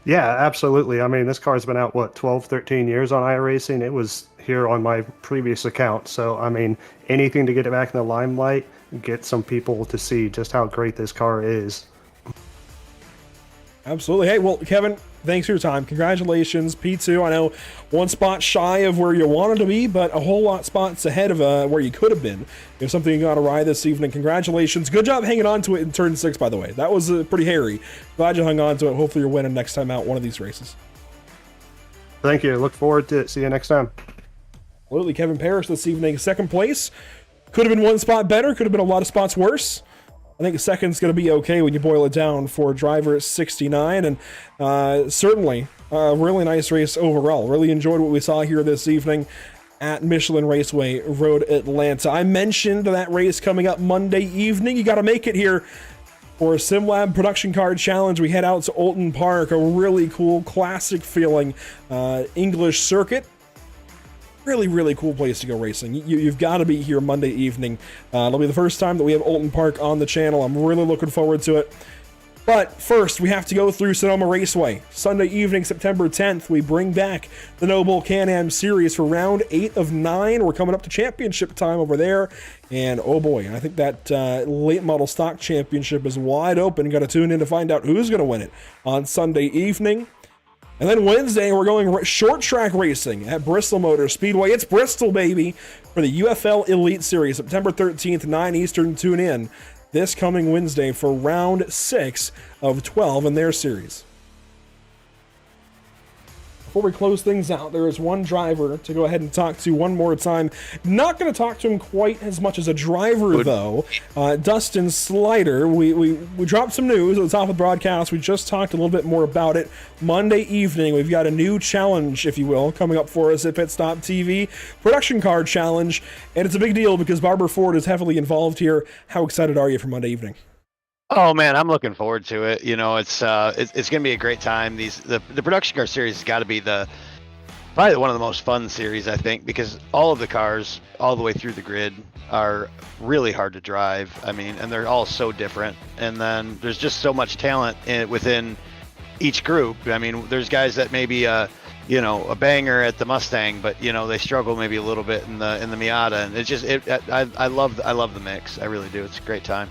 Yeah, absolutely. I mean, this car's been out, 12, 13 years on iRacing. It was here on my previous account. So, I mean, anything to get it back in the limelight, get some people to see just how great this car is. Absolutely. Hey, well, Kevin, thanks for your time. Congratulations, P2. I know one spot shy of where you wanted to be, but a whole lot spots ahead of where you could have been if something got awry this evening. Congratulations. Good job hanging on to it in turn 6, by the way. That was pretty hairy. Glad you hung on to it. Hopefully you're winning next time out one of these races. Thank you. Look forward to it. See you next time. Absolutely. Kevin Parrish this evening, second place. Could have been one spot better. Could have been a lot of spots worse. I think second's going to be okay when you boil it down for driver 69, and certainly a really nice race overall. Really enjoyed what we saw here this evening at Michelin Raceway Road Atlanta. I mentioned that race coming up Monday evening. You got to make it here for a SimLab Production Car Challenge. We head out to Alton Park, a really cool, classic feeling English circuit. Really, really cool place to go racing. You've got to be here Monday evening. It'll be the first time that we have Alton Park on the channel. I'm really looking forward to it. But first, we have to go through Sonoma Raceway. Sunday evening, September 10th, we bring back the Noble Can-Am Series for round 8 of 9. We're coming up to championship time over there. And oh boy, I think that late model stock championship is wide open. Got to tune in to find out who's going to win it on Sunday evening. And then Wednesday, we're going short track racing at Bristol Motor Speedway. It's Bristol, baby, for the UFL Elite Series, September 13th, 9 Eastern. Tune in this coming Wednesday for round 6 of 12 in their series. Before we close things out, there is one driver to go ahead and talk to one more time. Not going to talk to him quite as much as a driver, though. Dustin Slider. We dropped some news at the top of the broadcast. We just talked a little bit more about it. Monday evening, we've got a new challenge, if you will, coming up for us at Pit Stop TV. Production Car Challenge. And it's a big deal because Barber Ford is heavily involved here. How excited are you for Monday evening? Oh man, I'm looking forward to it. You know, it's going to be a great time. The production car series has got to be probably one of the most fun series, I think, because all of the cars all the way through the grid are really hard to drive. I mean, and they're all so different. And then there's just so much talent within each group. I mean, there's guys that maybe a banger at the Mustang, but they struggle maybe a little bit in the Miata. And it's just I love the mix. I really do. It's a great time.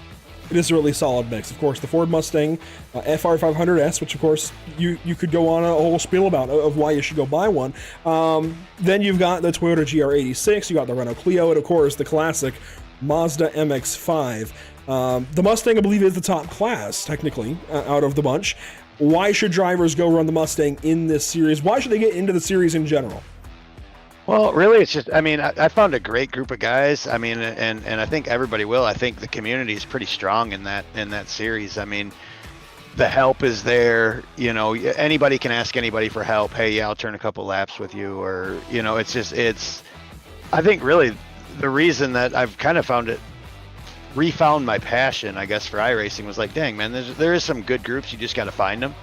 It is a really solid mix. Of course, the Ford Mustang FR500S, which of course you could go on a whole spiel about of why you should go buy one. Then you've got the Toyota GR86, you got the Renault Clio, and of course the classic Mazda MX-5. The Mustang, I believe, is the top class, technically, out of the bunch. Why should drivers go run the Mustang in this series? Why should they get into the series in general? Well, really, it's just, I mean, I found a great group of guys. I mean, and I think everybody will. I think the community is pretty strong in that series. I mean, the help is there. You know, anybody can ask anybody for help. Hey, yeah, I'll turn a couple laps with you, or you know, it's. I think really the reason that I've kind of refound my passion, I guess, for iRacing was like, dang man, there is some good groups. You just got to find them,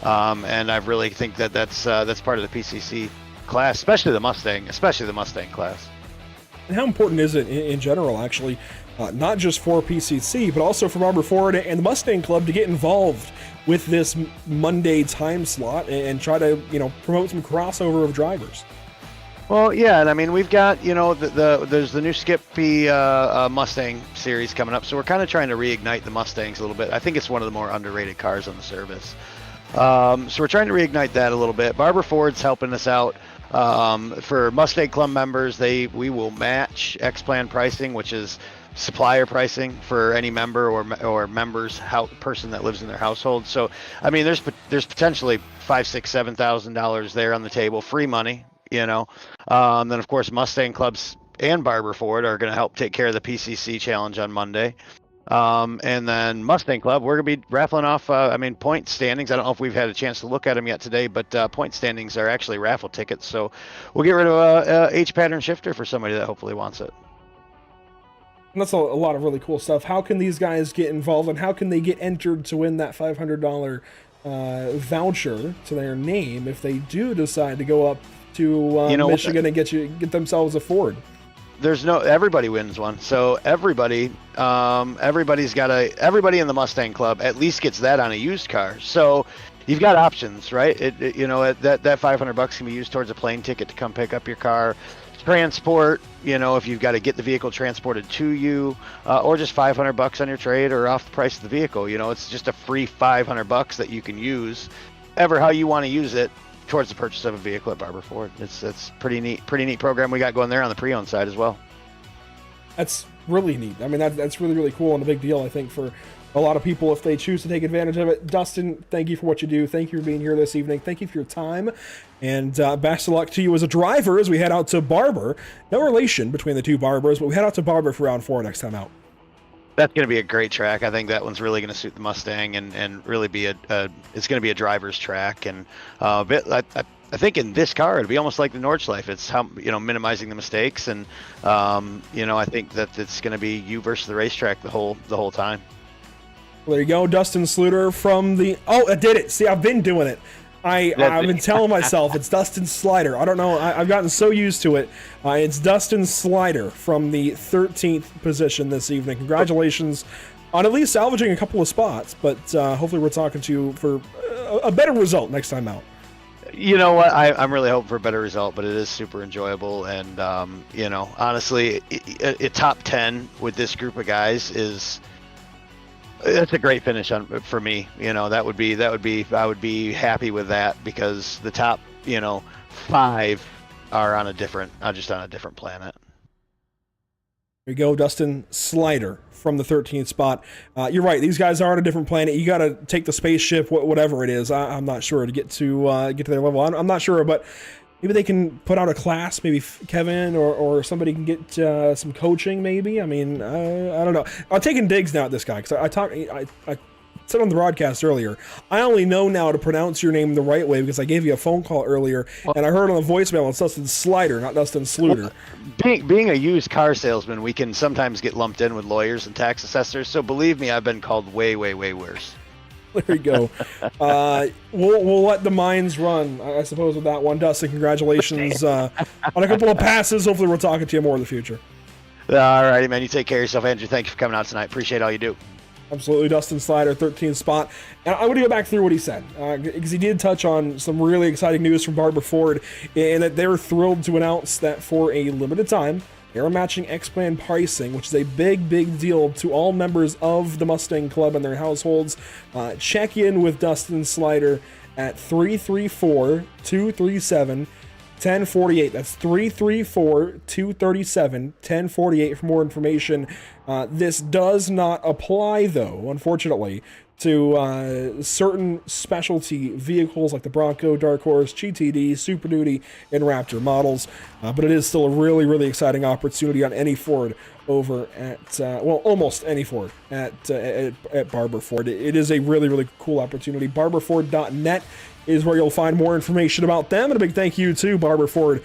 and I really think that's part of the PCC class, especially the Mustang class. And how important is it in general, actually, not just for PCC, but also for Barber Ford and the Mustang Club to get involved with this Monday time slot and try to, you know, promote some crossover of drivers? Well, yeah, and I mean, we've got, you know, there's the new Skippy Mustang series coming up, so we're kind of trying to reignite the Mustangs a little bit. I think it's one of the more underrated cars on the service. So we're trying to reignite that a little bit. Barber Ford's helping us out. For Mustang Club members, we will match X-Plan pricing, which is supplier pricing for any member or members person that lives in their household. So, I mean, there's potentially $5,000, $6,000, $7,000 there on the table, free money. You know, then of course Mustang Clubs and Barber Ford are going to help take care of the PCC challenge on Monday, and then Mustang Club, we're going to be raffling off. I mean, point standings. I don't know if we've had a chance to look at them yet today, but point standings are actually raffle tickets. So we'll get rid of a H pattern shifter for somebody that hopefully wants it. And that's a lot of really cool stuff. How can these guys get involved, and how can they get entered to win that $500 voucher to their name if they do decide to go up to Michigan and get themselves a Ford? Everybody wins one. So everybody in the Mustang Club at least gets that on a used car. So you've got options, right? That $500 can be used towards a plane ticket to come pick up your car, transport, you know, if you've got to get the vehicle transported to you, or just $500 on your trade or off the price of the vehicle. You know, it's just a free $500 that you can use ever how you want to use it towards the purchase of a vehicle at Barber Ford. It's pretty neat program we got going there on the pre-owned side as well. That's really neat. I mean, that's really, really cool and a big deal, I think, for a lot of people if they choose to take advantage of it. Dustin, thank you for what you do. Thank you for being here this evening. Thank you for your time. And best of luck to you as a driver as we head out to Barber. No relation between the two Barbers, but we head out to Barber for round 4 next time out. That's going to be a great track. I think that one's really going to suit the Mustang and really be it's going to be a driver's track. And I think in this car, it'll be almost like the Nordschleife. It's how, you know, minimizing the mistakes. And, you know, I think that it's going to be you versus the racetrack the whole time. Well, there you go. Dustin Sluter from the... Oh, I did it. See, I've been doing it. I've been telling myself it's Dustin Slider. I don't know. I've gotten so used to it. It's Dustin Slider from the 13th position this evening. Congratulations on at least salvaging a couple of spots, but hopefully we're talking to you for a better result next time out. You know what? I'm really hoping for a better result, but it is super enjoyable. And, you know, honestly, a top 10 with this group of guys that's a great finish for me. You know, I would be happy with that because the top, you know, 5 are just on a different planet. There you go, Dustin Slider from the 13th spot. You're right; these guys are on a different planet. You got to take the spaceship, whatever it is. I'm not sure to get to their level. I'm not sure, but maybe they can put out a class. Maybe Kevin or somebody can get some coaching. Maybe. I mean, I don't know. I'm taking digs now at this guy because I said on the broadcast earlier, I only know now to pronounce your name the right way because I gave you a phone call earlier and I heard on the voicemail it's Dustin Slider, not Dustin Sluter. Being a used car salesman, we can sometimes get lumped in with lawyers and tax assessors. So believe me, I've been called way, way, way worse. There you go. We'll let the minds run, I suppose, with that one. Dustin, congratulations on a couple of passes. Hopefully we're talking to you more in the future. All righty, man. You take care of yourself, Andrew. Thank you for coming out tonight. Appreciate all you do. Absolutely. Dustin Slider, 13th spot. And I want to go back through what he said, because he did touch on some really exciting news from Barber Ford, and that they're thrilled to announce that for a limited time, they're matching X-Plan pricing, which is a big, big deal to all members of the Mustang Club and their households. Check in with Dustin Slider at 334-237-1048. That's 334-237-1048 for more information. This does not apply, though, unfortunately, to certain specialty vehicles like the Bronco, Dark Horse, GTD, Super Duty, and Raptor models. But it is still a really, really exciting opportunity on any Ford over at, well, almost any Ford at Barber Ford. It is a really, really cool opportunity. BarberFord.net is where you'll find more information about them. And a big thank you to Barber Ford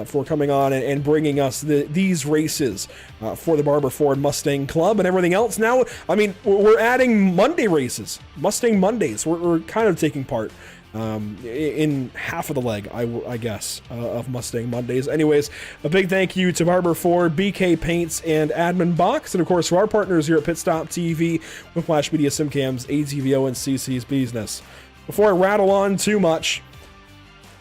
for coming on and bringing us these races for the Barber Ford Mustang Club and everything else. Now, I mean, we're adding Monday races, Mustang Mondays. We're kind of taking part in half of the leg, I guess, of Mustang Mondays. Anyways, a big thank you to Barber Ford, BK Paints, and Admin Box, and of course to our partners here at Pit Stop TV, Whiplash Media, SimCams, ATVO, and CC's Business. Before I rattle on too much,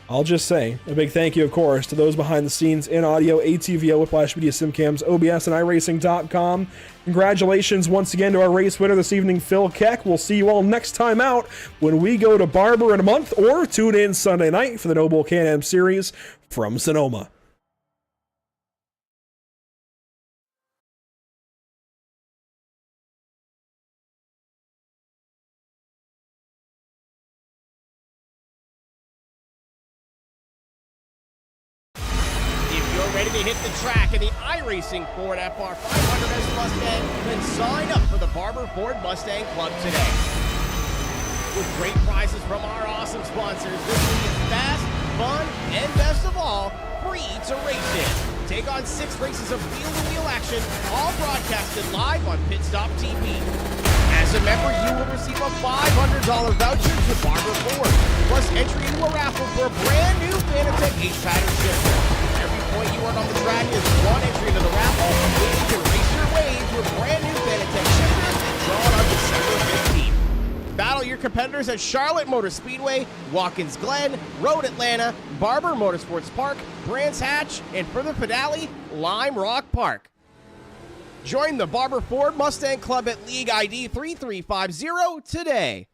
I'll just say a big thank you, of course, to those behind the scenes in audio, ATVO, Whiplash Media, SimCams, OBS, and iRacing.com. Congratulations once again to our race winner this evening, Phil Keck. We'll see you all next time out when we go to Barber in a month, or tune in Sunday night for the Noble Can-Am Series from Sonoma. Ready to hit the track in the iRacing Ford FR500S Mustang, then sign up for the Barber Ford Mustang Club today. With great prizes from our awesome sponsors, this league is fast, fun, and best of all, free to race in. Take on 6 races of wheel-to-wheel action, all broadcasted live on Pit Stop TV. As a member, you will receive a $500 voucher to Barber Ford, plus entry into a raffle for a brand new Fanatec 8-pattern shifter. Every point you earn on the track is 1 entry into the raffle, where you can race your way to a brand new Fanatec shifter drawn on December 15th. Battle your competitors at Charlotte Motor Speedway, Watkins Glen, Road Atlanta, Barber Motorsports Park, Brands Hatch, and for the finale, Lime Rock Park. Join the Barber Ford Mustang Club at League ID 3350 today.